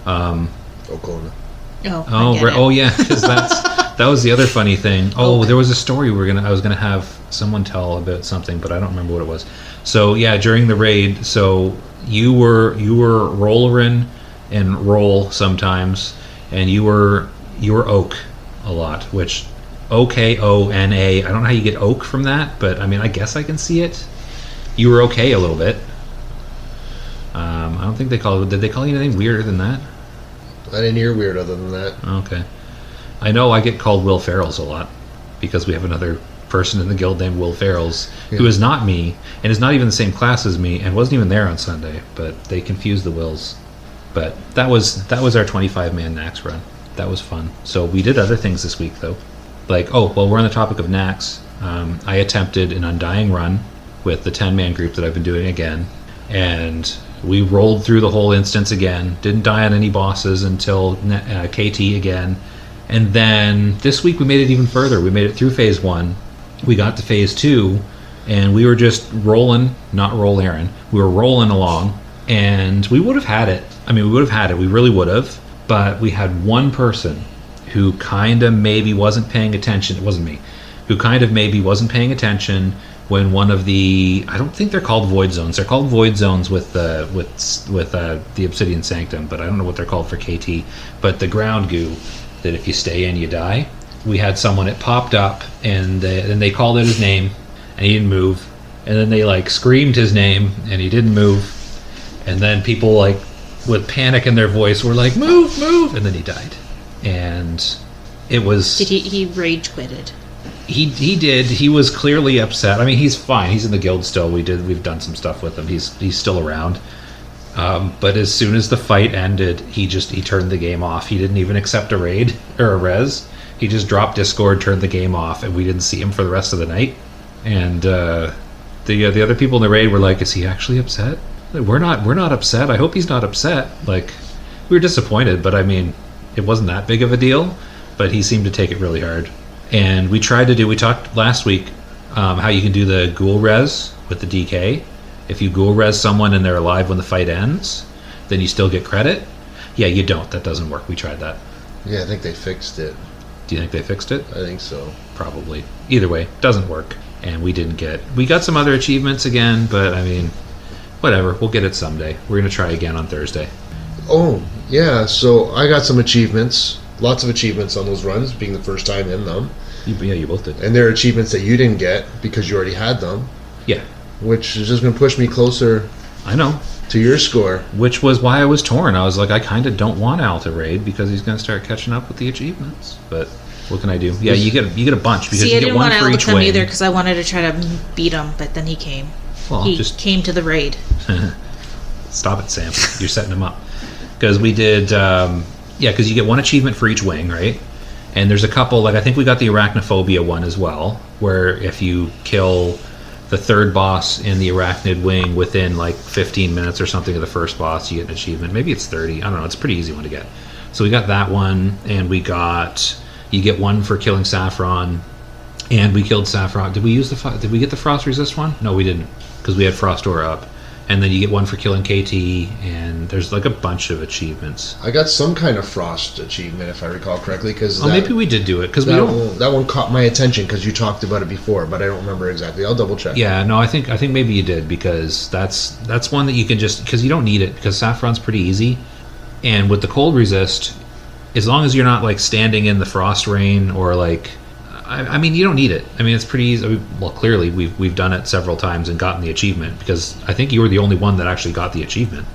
Okona. Oh yeah, because that was the other funny thing. Oh, there was a story I was gonna have someone tell about something, but I don't remember what it was. So yeah, during the raid, so you were rollerin and roll sometimes, and you were oak a lot, which OKONA. I don't know how you get oak from that, but I mean, I guess I can see it. You were okay a little bit. I don't think did they call you anything weirder than that? I didn't hear weird other than that. Okay. I know I get called Will Ferrells a lot because we have another person in the guild named Will Ferrells who is not me and is not even the same class as me and wasn't even there on Sunday, but they confused the Wills. But that was our 25-man Naxx run. That was fun. So we did other things this week though. Like, we're on the topic of Naxx. I attempted an Undying run with the 10-man group that I've been doing again, and we rolled through the whole instance again. Didn't die on any bosses until KT again. And then this week we made it even further. We made it through phase 1. We got to phase 2, and we were just rolling, not roll Aaron. We were rolling along, and we would have had it. I mean, we would have had it. We really would have. But we had one person who kind of maybe wasn't paying attention. It wasn't me. Who kind of maybe wasn't paying attention when one of the, I don't think they're called void zones. They're called void zones with the Obsidian Sanctum, but I don't know what they're called for KT. But the ground goo that if you stay in, you die. We had someone, it popped up, and then they called out his name, and he didn't move. And then they like screamed his name, and he didn't move. And then people like with panic in their voice were like, "Move, move!" And then he died. And it was. Did he rage quitted? He did. He was clearly upset. I mean, he's fine. He's in the guild still. We've done some stuff with him. He's still around. But as soon as the fight ended, he turned the game off. He didn't even accept a raid or a res. He just dropped Discord, turned the game off, and we didn't see him for the rest of the night. And the other people in the raid were like, "Is he actually upset?" Like, we're not upset. I hope he's not upset. Like, we were disappointed, but I mean, it wasn't that big of a deal. But he seemed to take it really hard. And we talked last week how you can do the ghoul res with the DK, if you ghoul res someone and they're alive when the fight ends, then you still get credit. Yeah, you don't. That doesn't work. We tried that. Yeah, I think they fixed it. Do you think they fixed it? I think so. Probably. Either way, doesn't work. And we got some other achievements again, but I mean, whatever. We'll get it someday. We're going to try again on Thursday. Oh, yeah. So I got some achievements. Lots of achievements on those runs, being the first time in them. You both did. And there are achievements that you didn't get because you already had them. Yeah. Which is just going to push me closer. I know. To your score. Which was why I was torn. I was like, I kind of don't want Al to raid because he's going to start catching up with the achievements. But what can I do? Yeah, you get a bunch because See, you get one for each wing. I didn't want Al to come either because I wanted to try to beat him, but then he came. Well, he came to the raid. Stop it, Sam. You're setting him up. Because we did, because you get one achievement for each wing, right? And there's a couple, like I think we got the arachnophobia one as well, where if you kill the third boss in the arachnid wing within like 15 minutes or something of the first boss, you get an achievement. Maybe it's 30. I don't know. It's a pretty easy one to get. So we got that one, and you get one for killing Saffron, and we killed Saffron. Did we get the Frost Resist one? No, we didn't, because we had Frost Aura up. And then you get one for killing KT, and there's like a bunch of achievements. I got some kind of Frost achievement, if I recall correctly. Maybe we did do it, because that one caught my attention because you talked about it before, but I don't remember exactly. I'll double check. Yeah, no, I think maybe you did, because that's one that you can just, because you don't need it, because Saffron's pretty easy, and with the cold resist, as long as you're not like standing in the frost rain or like. I mean, you don't need it. I mean, it's pretty easy. Well, clearly, we've done it several times and gotten the achievement, because I think you were the only one that actually got the achievement.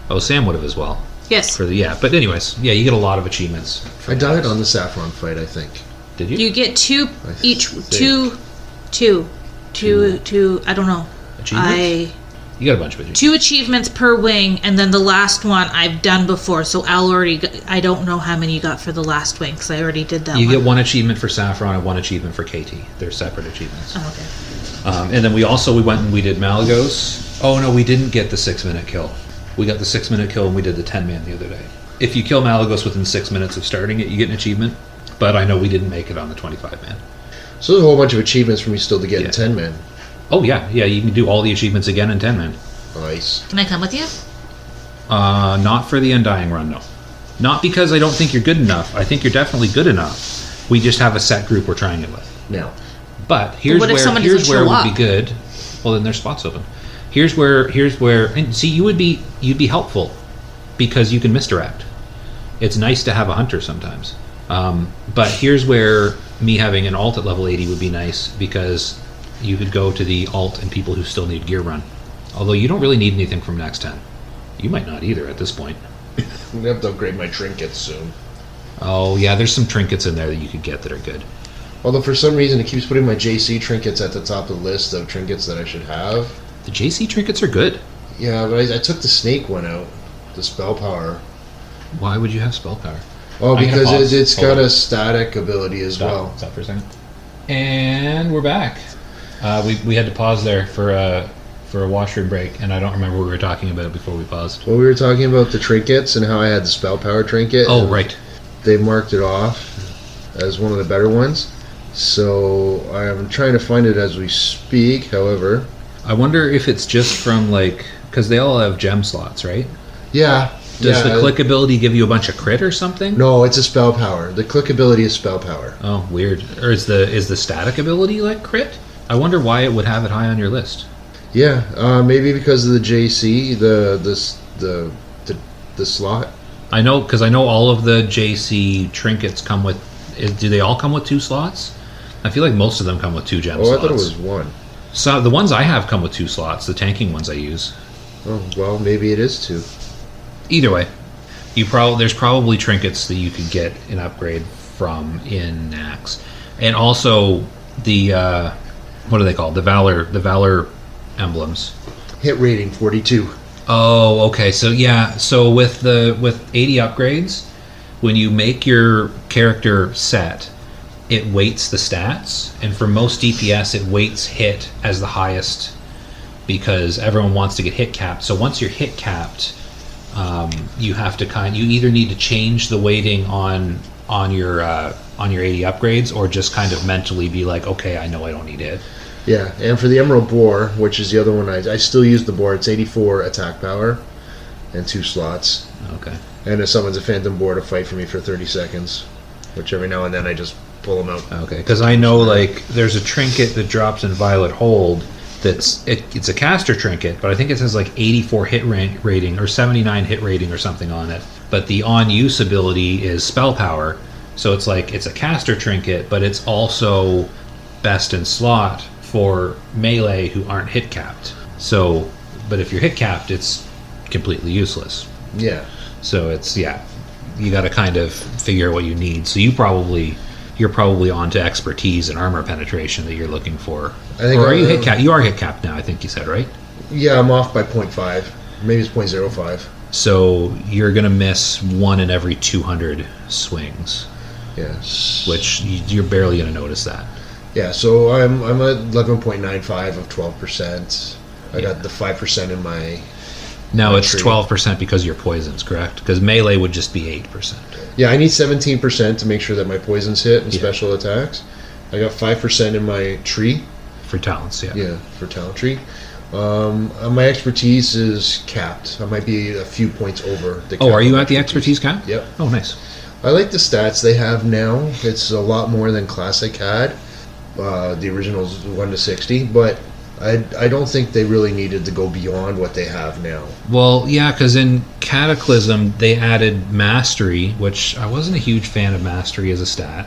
Oh, Sam would have as well. Yes. But anyways, yeah, you get a lot of achievements. I died on the Saffron fight, I think. Did you? You get two each. Two. I don't know. Achievements? You got a bunch of achievements. 2 achievements per wing, and then the last one I've done before, so Al already I don't know how many you got for the last wing, because I already did that. You get 1 achievement for Saffron and 1 achievement for KT. They're separate achievements. Oh, okay. And then we went and we did Malagos. Oh no, we didn't get the 6-minute kill. We got the 6-minute kill and we did the 10-man the other day. If you kill Malagos within 6 minutes of starting it, you get an achievement. But I know we didn't make it on the 25-man. So there's a whole bunch of achievements for me still to get in 10-man. Oh yeah, you can do all the achievements again in 10-man. Nice. Can I come with you? Not for the Undying run, no. Not because I don't think you're good enough. I think you're definitely good enough. We just have a set group we're trying it with. No. But here's where it would be good. Well, then there's spots open. Here's where and see, you'd be helpful because you can misdirect. It's nice to have a hunter sometimes. But here's where me having an alt at level 80 would be nice, because you could go to the alt and people who still need gear run. Although you don't really need anything from Naxx 10. You might not either at this point. I'm going to have to upgrade my trinkets soon. Oh, yeah, there's some trinkets in there that you could get that are good. Although for some reason it keeps putting my JC trinkets at the top of the list of trinkets that I should have. The JC trinkets are good. Yeah, but I took the snake one out. The spell power. Why would you have spell power? Oh, because it's got a static ability as well. Stop for a second. And we're back. We had to pause there for a washroom break, and I don't remember what we were talking about before we paused. Well, we were talking about the trinkets and how I had the spell power trinket. Oh, right. They marked it off as one of the better ones. So I'm trying to find it as we speak, however. I wonder if it's just from, like, because they all have gem slots, right? Yeah. Does the click ability give you a bunch of crit or something? No, it's a spell power. The click ability is spell power. Oh, weird. Or is the static ability like crit? I wonder why it would have it high on your list. Yeah, maybe because of the JC, the slot. I know, because I know all of the JC trinkets come with. Do they all come with 2 slots? I feel like most of them come with 2 gem slots. Oh, I thought it was 1. So the ones I have come with 2 slots. The tanking ones I use. Oh well, maybe it is 2. Either way, there's probably trinkets that you could get an upgrade from in Naxx, and also the what are they called? The Valor emblems. Hit rating 42. Oh, okay. So yeah, so with 80 upgrades, when you make your character set, it weights the stats, and for most DPS, it weights hit as the highest because everyone wants to get hit capped. So once you're hit capped, you have to you either need to change the weighting on your 80 upgrades, or just kind of mentally be like, okay, I know I don't need it. Yeah, and for the Emerald Boar, which is the other one, I still use the boar. It's 84 attack power and 2 slots. Okay. And it summons a Phantom Boar to fight for me for 30 seconds, which every now and then I just pull them out. Okay, because I know like there's a trinket that drops in Violet Hold. It's a caster trinket, but I think it says like 84 hit rating or 79 hit rating or something on it. But the on-use ability is spell power, so it's like it's a caster trinket, but it's also best in slot for melee who aren't hit capped. So, but if you're hit capped, it's completely useless. Yeah. So it's you got to kind of figure out what you need. So you're probably onto expertise and armor penetration that you're looking for. I think. Or are you hit capped? You are hit capped now. I think you said, right? Yeah, I'm off by 0.5. Maybe it's 0.05. So you're gonna miss 1 in every 200 swings. Yes. Which you're barely gonna notice that. Yeah, so I'm at 11.95 of 12%. I got the 5% in my... No, it's tree. 12% because of your poisons, correct? Because melee would just be 8%. Yeah, I need 17% to make sure that my poisons hit and special attacks. I got 5% in my tree. For talents, yeah. Yeah, for talent tree. My expertise is capped. I might be a few points over the cap. Oh, are you at the expertise cap? Yep. Oh, nice. I like the stats they have now. It's a lot more than Classic had. The original's 1 to 60, but I don't think they really needed to go beyond what they have now. Well, yeah, because in Cataclysm they added Mastery, which I wasn't a huge fan of Mastery as a stat.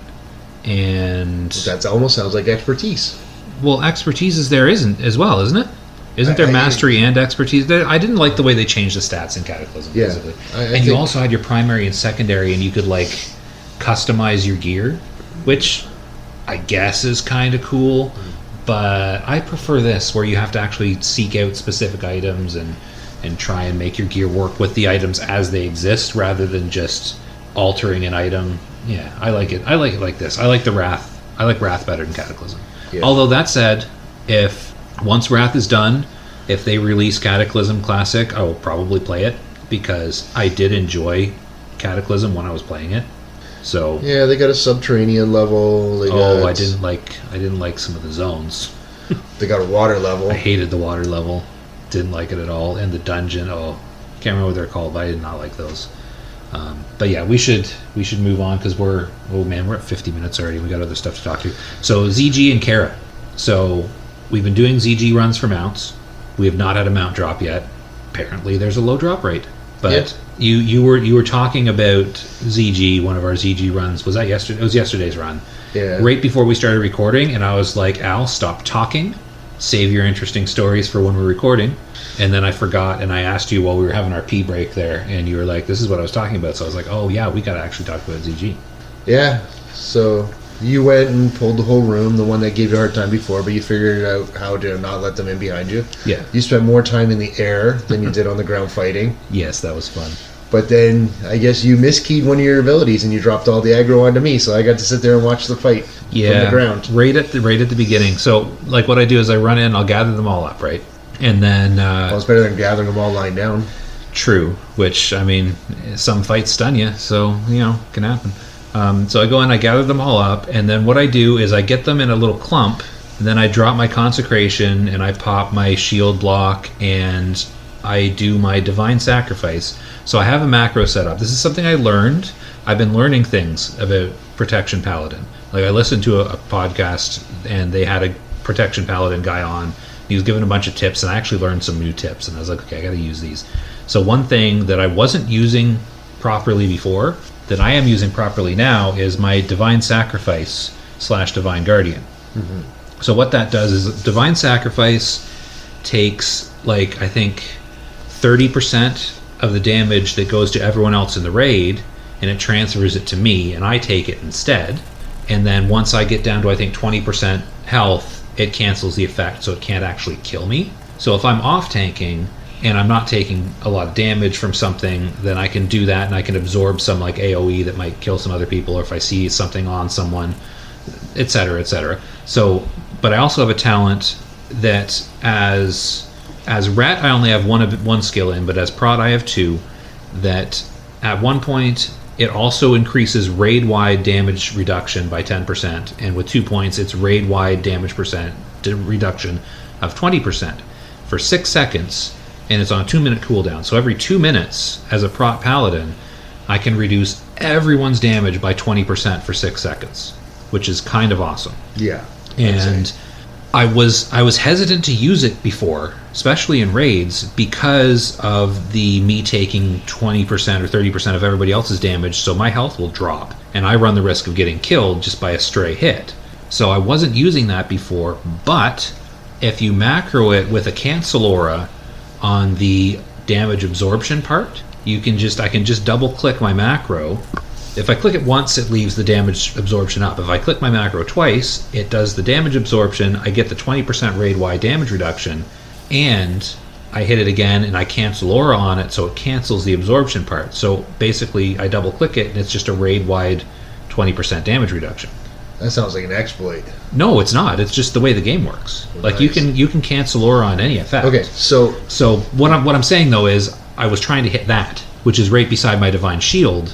And That almost sounds like expertise. well, Expertise is there, isn't it? Isn't there Mastery and Expertise? I didn't like the way they changed the stats in Cataclysm, Yeah, basically. I And you think- also had your primary and secondary, and you could, like, customize your gear, which I guess is kind of cool, but I prefer this, where you have to actually seek out specific items and try and make your gear work with the items as they exist, rather than just altering an item. Yeah, I like it. I like it like this. I like the Wrath. I like Wrath better than Cataclysm. Yeah. Although, that said, once Wrath is done, if they release Cataclysm Classic, I will probably play it, because I did enjoy Cataclysm when I was playing it. So Yeah, they got a subterranean level. I didn't like some of the zones. They got a water level. I hated the water level. Didn't like it at all. And the dungeon, can't remember what they're called, but I did not like those. But yeah, we should move on, because we're at 50 minutes already. We got other stuff to talk to. So ZG and Kara. So we've been doing ZG runs for mounts. We have not had a mount drop yet. Apparently, there's a low drop rate. But you were talking about ZG. One of our ZG runs was that yesterday. It was yesterday's run. Yeah. Right before we started recording, and I was like, Al, stop talking. Save your interesting stories for when we're recording. And then I forgot, and I asked you while we were having our pee break there, and you were like, this is what I was talking about. So I was like, oh yeah, we got to actually talk about ZG. Yeah, so you went and pulled the whole room, the one that gave you a hard time before, but you figured out how to not let them in behind you. Yeah. You spent more time in the air than you did on the ground fighting. Yes, that was fun. But then, I guess you miskeyed one of your abilities and you dropped all the aggro onto me, so I got to sit there and watch the fight from the ground. Right at the beginning. So, like, what I do is I run in, I'll gather them all up, right? And then... well, it's better than gathering them all lying down. True, which, I mean, some fights stun you, so, can happen. So I go in, I gather them all up, and then what I do is I get them in a little clump, and then I drop my Consecration, and I pop my shield block, and I do my Divine Sacrifice. So I have a macro set up. This is something I learned. I've been learning things about Protection Paladin. Like, I listened to a podcast, and they had a Protection Paladin guy on. He was giving a bunch of tips, and I actually learned some new tips, and I was like, okay, I got to use these. So one thing that I wasn't using properly before, that I am using properly now, is my Divine Sacrifice / Divine Guardian. Mm-hmm. So what that does is Divine Sacrifice takes, like, I think 30% of the damage that goes to everyone else in the raid, and it transfers it to me, and I take it instead. And then once I get down to, I think, 20% health, it cancels the effect, so it can't actually kill me. So if I'm off tanking and I'm not taking a lot of damage from something, then I can do that, and I can absorb some, like, AoE that might kill some other people, or if I see something on someone, etc., etc. So, but I also have a talent that as Ret I only have one skill in, but as Prot I have 2, that at one point It also increases raid-wide damage reduction by 10%, and with 2 points, it's raid-wide damage reduction of 20% for 6 seconds, and it's on a 2-minute cooldown. So every 2 minutes, as a prot paladin, I can reduce everyone's damage by 20% for 6 seconds, which is kind of awesome. Yeah. And I was hesitant to use it before, especially in raids, because of me taking 20% or 30% of everybody else's damage, so my health will drop, and I run the risk of getting killed just by a stray hit. So I wasn't using that before, but if you macro it with a cancel aura on the damage absorption part, I can just double click my macro. If I click it once, it leaves the damage absorption up. If I click my macro twice, it does the damage absorption. I get the 20% raid-wide damage reduction, and I hit it again, and I cancel aura on it, so it cancels the absorption part. So basically, I double-click it, and it's just a raid-wide 20% damage reduction. That sounds like an exploit. No, it's not. It's just the way the game works. Like, nice. you can cancel aura on any effect. Okay, so what I'm saying though is I was trying to hit that, which is right beside my divine shield,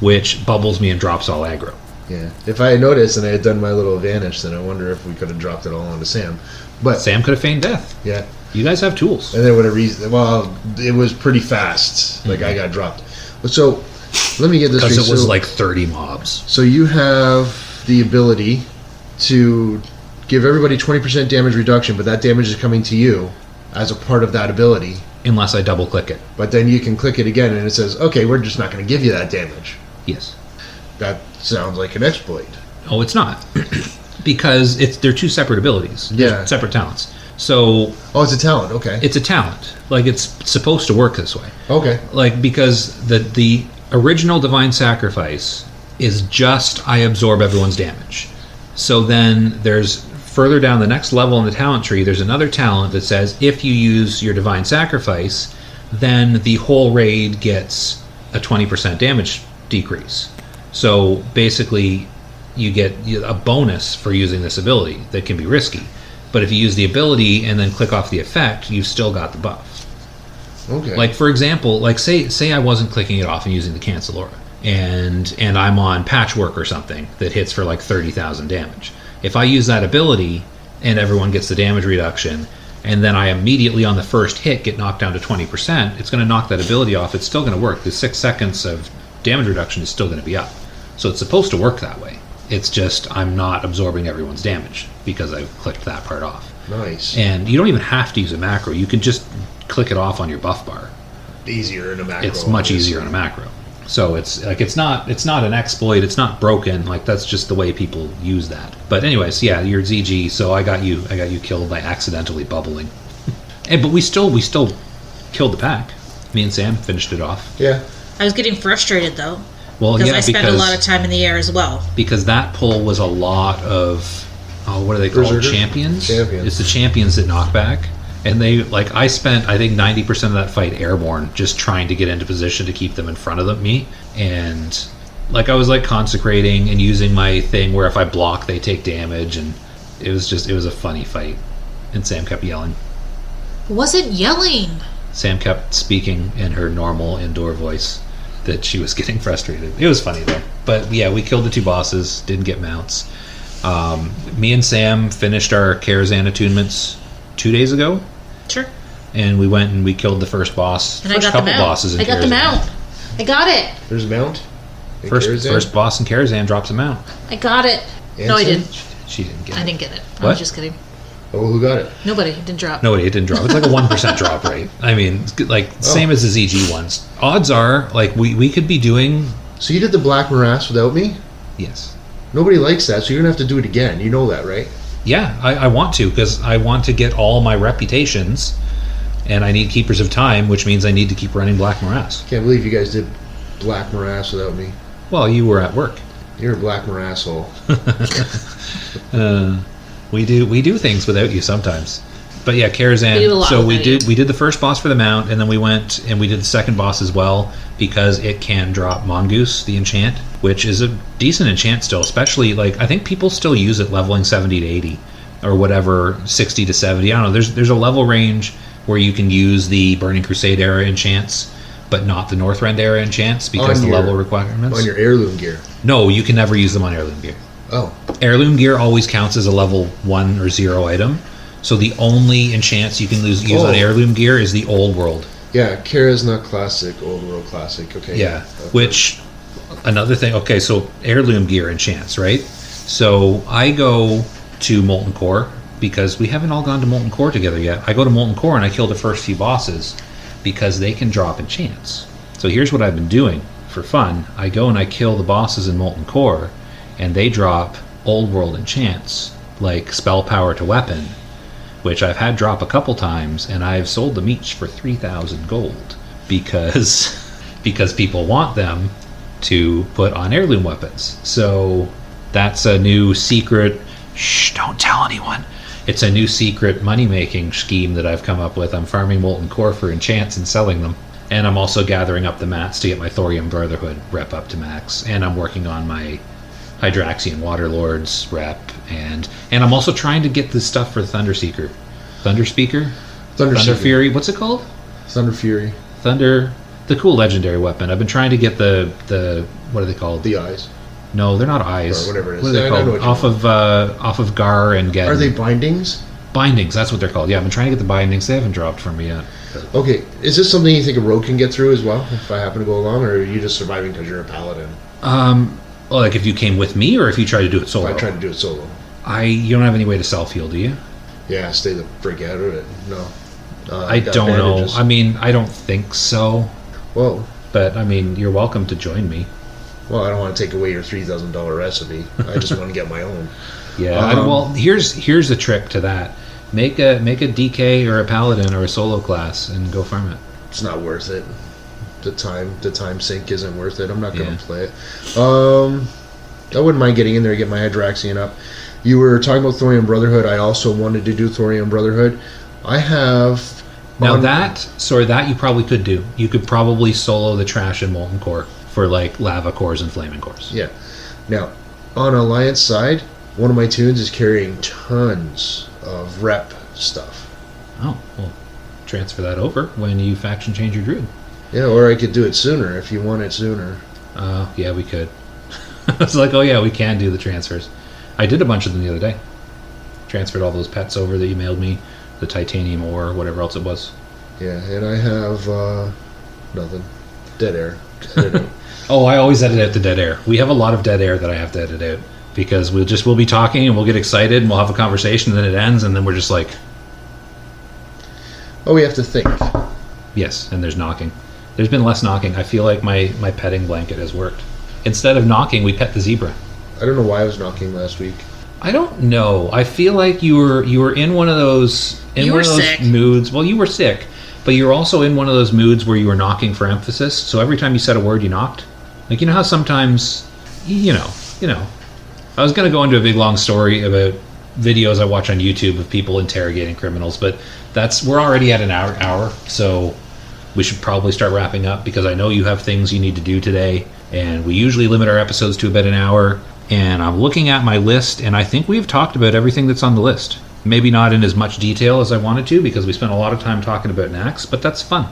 which bubbles me and drops all aggro. yeah, if I had noticed and I had done my little advantage, then I wonder if we could have dropped it all onto Sam. But Sam could have feigned death. yeah, You guys have tools. and then would have well, it was pretty fast. Like I got dropped. So let me get this Because straight. it was So- like 30 mobs. So you have the ability to give everybody 20% damage reduction, but that damage is coming to you as a part of that ability. Unless I double click it. But then you can click it again and it says, okay, we're just not going to give you that damage. Yes. That sounds like an exploit. Oh, it's not. Because they're two separate abilities. They're Yeah. separate talents. So Oh, it's a talent. Okay. it's a talent. Like, it's supposed to work this way. Okay. Like, because the original Divine Sacrifice is just I absorb everyone's damage. So then there's further down the next level in the talent tree, there's another talent that says if you use your Divine Sacrifice, then the whole raid gets a 20% damage decrease. So basically, you get a bonus for using this ability that can be risky. But if you use the ability and then click off the effect, you've still got the buff. Okay. Like, for example, like say I wasn't clicking it off and using the cancel aura, and I'm on patchwork or something that hits for like 30,000 damage. If I use that ability and everyone gets the damage reduction, and then I immediately on the first hit get knocked down to 20%, it's going to knock that ability off. It's still going to work. The 6 seconds of damage reduction is still going to be up. So it's supposed to work that way. It's just I'm not absorbing everyone's damage because I clicked that part off. Nice. And you don't even have to use a macro. You can just click it off on your buff bar. Easier in a macro. It's much easier on a macro. So it's like it's not an exploit. It's not broken. Like, that's just the way people use that. But anyways, yeah, you're ZG. So I got you killed by accidentally bubbling. But we still killed the pack. Me and Sam finished it off. Yeah. I was getting frustrated though. Well, Because yeah, I spent a lot of time in the air as well. because that pull was a lot of what are they called? Berserkers? Champions. Champions. It's the champions that knock back. And they, like, I spent, I think, 90% of that fight airborne, just trying to get into position to keep them in front of me. And, like, I was, like, consecrating and using my thing where if I block, they take damage. And it was a funny fight. And Sam kept yelling. Wasn't yelling. Sam kept speaking in her normal indoor voice that she was getting frustrated. It was funny, though. But, yeah, we killed the 2 bosses, didn't get mounts. Me and Sam finished our Karazhan attunements 2 days ago. Sure. And we went and we killed the first boss. And I First got couple the mount. bosses in I got the Karazhan. mount. I got it. There's a mount. in First Karazhan? boss in Karazhan drops a mount. I got it. And No, I Sam? didn't. She didn't get it. I didn't get it. I What? was just kidding. Oh, who got it? Nobody. It didn't drop. No, it didn't drop. It's like a 1% drop rate. I mean, it's like same as the ZG ones. Odds are, like, we could be doing... So you did the Black Morass without me? Yes. Nobody likes that, so you're going to have to do it again. You know that, right? Yeah, I want to, because I want to get all my reputations, and I need Keepers of Time, which means I need to keep running Black Morass. Can't believe you guys did Black Morass without me. Well, you were at work. You're a Black Morasshole. We do things without you sometimes. But yeah, We do a Karazhan. lot So we without did the first boss for the mount, and then we went and we did the second boss as well, because it can drop Mongoose, the enchant, which is a decent enchant still, especially, like, I think people still use it leveling 70 to 80 or whatever, 60 to 70. I don't know. There's a level range where you can use the Burning Crusade era enchants. but not the Northrend era enchants because the level requirements. On your heirloom gear. No, you can never use them on heirloom gear. Oh. Heirloom gear always counts as a level 1 or 0 item. So the only enchants you can use on heirloom gear is the old world. Yeah, Kara's not classic, old world classic. Okay. Yeah, which, another thing, okay, so heirloom gear enchants, right? So I go to Molten Core because we haven't all gone to Molten Core together yet. I go to Molten Core and I kill the first few bosses because they can drop enchants. So here's what I've been doing for fun. I go and I kill the bosses in Molten Core and they drop old world enchants like spell power to weapon, which I've had drop a couple times, and I've sold them each for 3,000 gold because people want them to put on heirloom weapons. So that's a new secret. Shh, don't tell anyone. It's a new secret money-making scheme that I've come up with. I'm farming Molten Core for enchants and selling them. And I'm also gathering up the mats to get my Thorium Brotherhood rep up to max. And I'm working on my Hydraxian Waterlords rep. And I'm also trying to get this stuff for Thunderseeker. Thunderspeaker? Thunder Fury. What's it called? Thunder Fury. The cool legendary weapon. I've been trying to get the what are they called? The eyes. No, they're not eyes. Or whatever it is. What are they called? Off of Gar and Geddon. Are they bindings? Bindings, that's what they're called. Yeah, I've been trying to get the bindings. They haven't dropped for me yet. Okay, is this something you think a rogue can get through as well, if I happen to go along, or are you just surviving because you're a paladin? Well, like if you came with me, or if you tried to do it solo? If I tried to do it solo. You don't have any way to self-heal, do you? Yeah, stay the freak out of it. No. I don't know. I mean, I don't think so. Well. But, I mean, you're welcome to join me. Well, I don't want to take away your $3,000 recipe. I just want to get my own. Yeah, well, here's the trick to that. Make a DK or a paladin or a solo class and go farm it. It's not worth it. The time sink isn't worth it. I'm not going to play it. I wouldn't mind getting in there and get my Hydraxian up. You were talking about Thorium Brotherhood. I also wanted to do Thorium Brotherhood. I have... Now that you probably could do. You could probably solo the trash in Molten Core for like lava cores and flaming cores. Yeah. Now, on Alliance side, one of my tunes is carrying tons of rep stuff. Oh, well, transfer that over when you faction change your druid. Yeah, or I could do it sooner if you want it sooner. Yeah, we could. It's like, oh yeah, we can do the transfers. I did a bunch of them the other day. Transferred all those pets over that you mailed me, the titanium ore, whatever else it was. Yeah, and I have nothing. Dead air. Oh, I always edit out the dead air. We have a lot of dead air that I have to edit out because we'll be talking and we'll get excited and we'll have a conversation and then it ends and then we're just like... Oh, we have to think. Yes, and there's knocking. There's been less knocking. I feel like my petting blanket has worked. Instead of knocking, we pet the zebra. I don't know why I was knocking last week. I don't know. I feel like you were in one of those moods. Well, you were sick, but you were also in one of those moods where you were knocking for emphasis. So every time you said a word, you knocked. Like, you know how sometimes, you know. I was going to go into a big long story about videos I watch on YouTube of people interrogating criminals, but we're already at an hour, so we should probably start wrapping up because I know you have things you need to do today, and we usually limit our episodes to about an hour. And I'm looking at my list, and I think we've talked about everything that's on the list. Maybe not in as much detail as I wanted to, because we spent a lot of time talking about Naxx, but that's fun.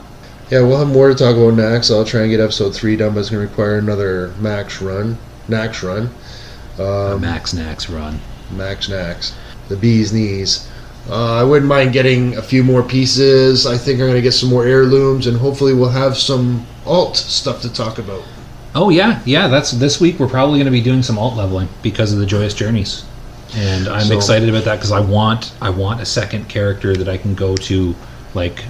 Yeah, we'll have more to talk about Naxx. I'll try and get episode 3 done, but it's going to require another Naxx run. Max Naxx run. Max Naxx. The bee's knees. I wouldn't mind getting a few more pieces. I think I'm going to get some more heirlooms, and hopefully we'll have some alt stuff to talk about. Oh yeah. That's this week. We're probably going to be doing some alt leveling because of the Joyous Journeys, and I'm excited about that because I want a second character that I can go to like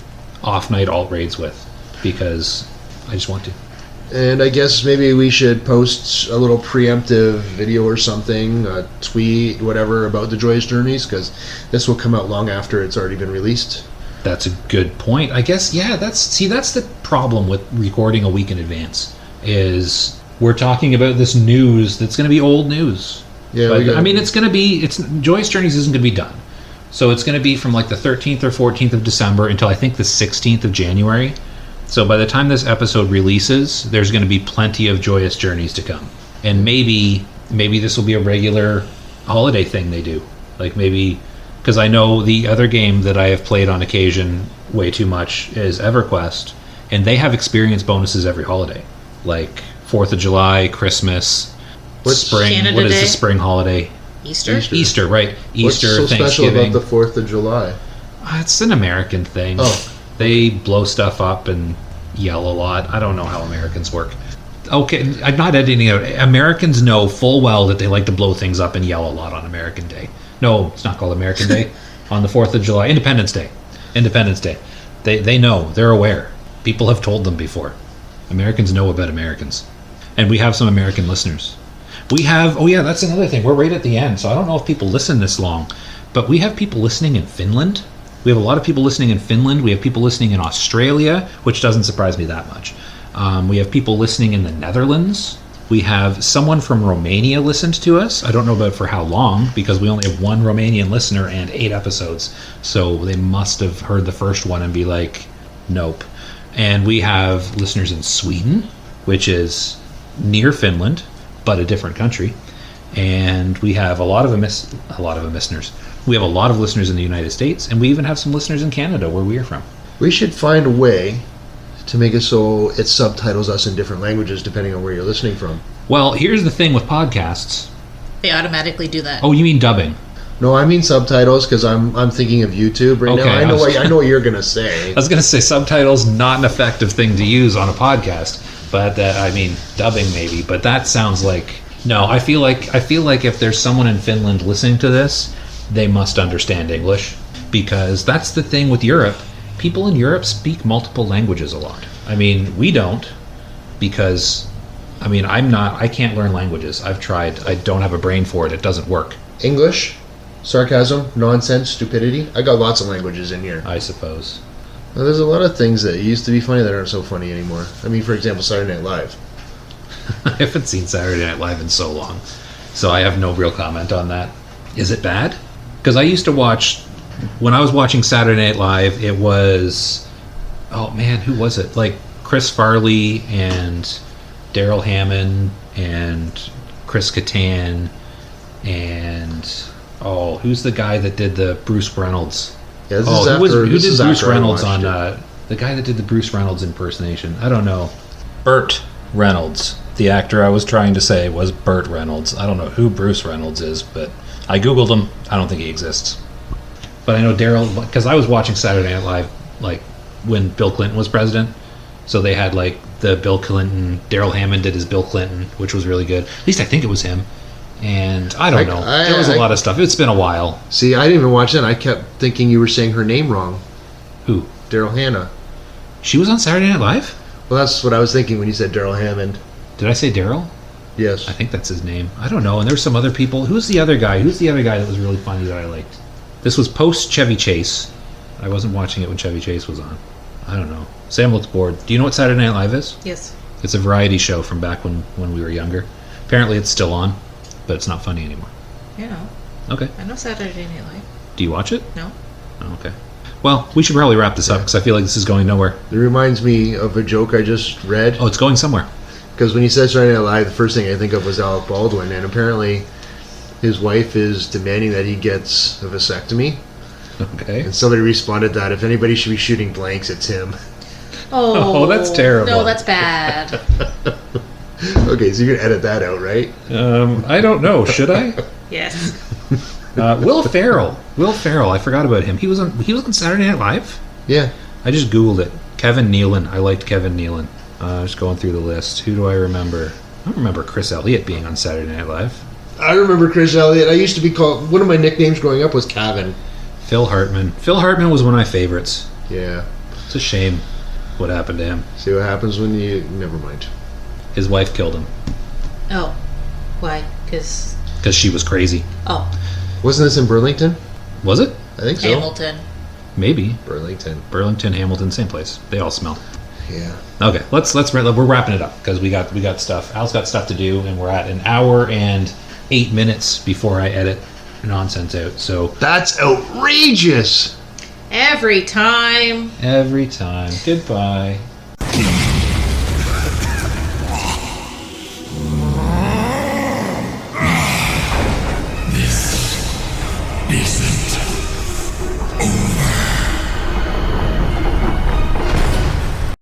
off night alt raids with because I just want to. And I guess maybe we should post a little preemptive video or something, a tweet, whatever, about the Joyous Journeys because this will come out long after it's already been released. That's a good point. I guess that's the problem with recording a week in advance. Is we're talking about this news that's going to be old news. Yeah, but, Joyous Journeys isn't going to be done. So it's going to be from like the 13th or 14th of December until I think the 16th of January. So by the time this episode releases, there's going to be plenty of Joyous Journeys to come. And maybe this will be a regular holiday thing they do. Like maybe, because I know the other game that I have played on occasion way too much is EverQuest. and they have experience bonuses every holiday, like 4th of July, Christmas, spring. Canada what is Day? the spring holiday? Easter? Easter, right? Easter, What's so special Thanksgiving. about the 4th of July? It's an American thing. Oh. They blow stuff up and yell a lot. I don't know how Americans work. Okay, I'm not editing out. Americans know full well that they like to blow things up and yell a lot on American Day. No, it's not called American Day. On the 4th of July. Independence Day. Independence Day. They know. They're aware. People have told them before. Americans know about Americans. And we have some American listeners. We have, oh yeah, that's another thing. We're right at the end, so I don't know if people listen this long. But we have people listening in Finland. We have a lot of people listening in Finland. We have people listening in Australia, which doesn't surprise me that much. We have people listening in the Netherlands. We have someone from Romania listened to us. I don't know about for how long, because we only have one Romanian listener and 8 episodes. So they must have heard the first one and be like, nope. And we have listeners in Sweden, which is near Finland, but a different country. And we have a lot of listeners. We have a lot of listeners in the United States, and we even have some listeners in Canada, where we are from. We should find a way to make it so it subtitles us in different languages depending on where you're listening from. Well, here's the thing with podcasts. They automatically do that. Oh, you mean dubbing? No, I mean subtitles because I'm thinking of YouTube right Okay, now. I know what you're gonna say. I was going to say subtitles, not an effective thing to use on a podcast, but I mean dubbing maybe. But that sounds like no. I feel like if there's someone in Finland listening to this, they must understand English, because that's the thing with Europe. People in Europe speak multiple languages a lot. I mean, we don't, because I can't learn languages. I've tried. I don't have a brain for it. It doesn't work. English, sarcasm, nonsense, stupidity. I got lots of languages in here. I suppose. Now, there's a lot of things that used to be funny that aren't so funny anymore. I mean, for example, Saturday Night Live. I haven't seen Saturday Night Live in so long, so I have no real comment on that. Is it bad? Because I used to watch, when I was watching Saturday Night Live, it was, oh man, who was it? Like Chris Farley and Daryl Hammond and Chris Kattan and, oh, who's the guy that did the Bruce Reynolds? Yeah, this is Who after. did Bruce Reynolds on, it. the guy that did the Bruce Reynolds impersonation? I don't know. Burt Reynolds. The actor I was trying to say was Burt Reynolds. I don't know who Bruce Reynolds is, but I googled him. I don't think he exists. But I know Daryl, because I was watching Saturday Night Live like when Bill Clinton was president. So they had like the Bill Clinton, Daryl Hammond did his Bill Clinton, which was really good. At least I think it was him. And I don't know. There was a lot of stuff. It's been a while. See, I didn't even watch that. I kept thinking you were saying her name wrong. Who? Daryl Hannah. She was on Saturday Night Live? Well, that's what I was thinking when you said Daryl Hammond. Did I say Daryl? Yes. I think that's his name. I don't know. And there's some other people. Who's the other guy? Who's the other guy that was really funny that I liked? This was post Chevy Chase. I wasn't watching it when Chevy Chase was on. I don't know. Sam looks bored. Do you know what Saturday Night Live is? Yes. It's a variety show from back when we were younger. Apparently it's still on, but it's not funny anymore. You know. Okay. I know Saturday Night Live. Do you watch it? No. Oh, okay. Well, we should probably wrap this up because I feel like this is going nowhere. It reminds me of a joke I just read. Oh, it's going somewhere. Because when you said Saturday Night Live, the first thing I think of was Alec Baldwin, and apparently his wife is demanding that he gets a vasectomy. Okay. And somebody responded that if anybody should be shooting blanks, it's him. Oh, that's terrible. No, that's bad. Okay, so you're gonna edit that out, right? I don't know. Should I? Yes. Will Ferrell. Will Ferrell. I forgot about him. He was on Saturday Night Live. Yeah. I just googled it. Kevin Nealon. I liked Kevin Nealon. Just going through the list. Who do I remember? I don't remember Chris Elliott being on Saturday Night Live. I remember Chris Elliott. I used to be called, one of my nicknames growing up was Kevin. Phil Hartman. Phil Hartman was one of my favorites. Yeah. It's a shame what happened to him. See what happens when you... Never mind. His wife killed him. Oh. Why? Because she was crazy. Oh. Wasn't this in Burlington? Was it? I think so. Hamilton. Maybe. Burlington, Hamilton, same place. They all smell. Yeah. Okay, we're wrapping it up because we got stuff. Al's got stuff to do, and we're at an hour and 8 minutes before I edit nonsense out. So That's outrageous! Every time. Goodbye.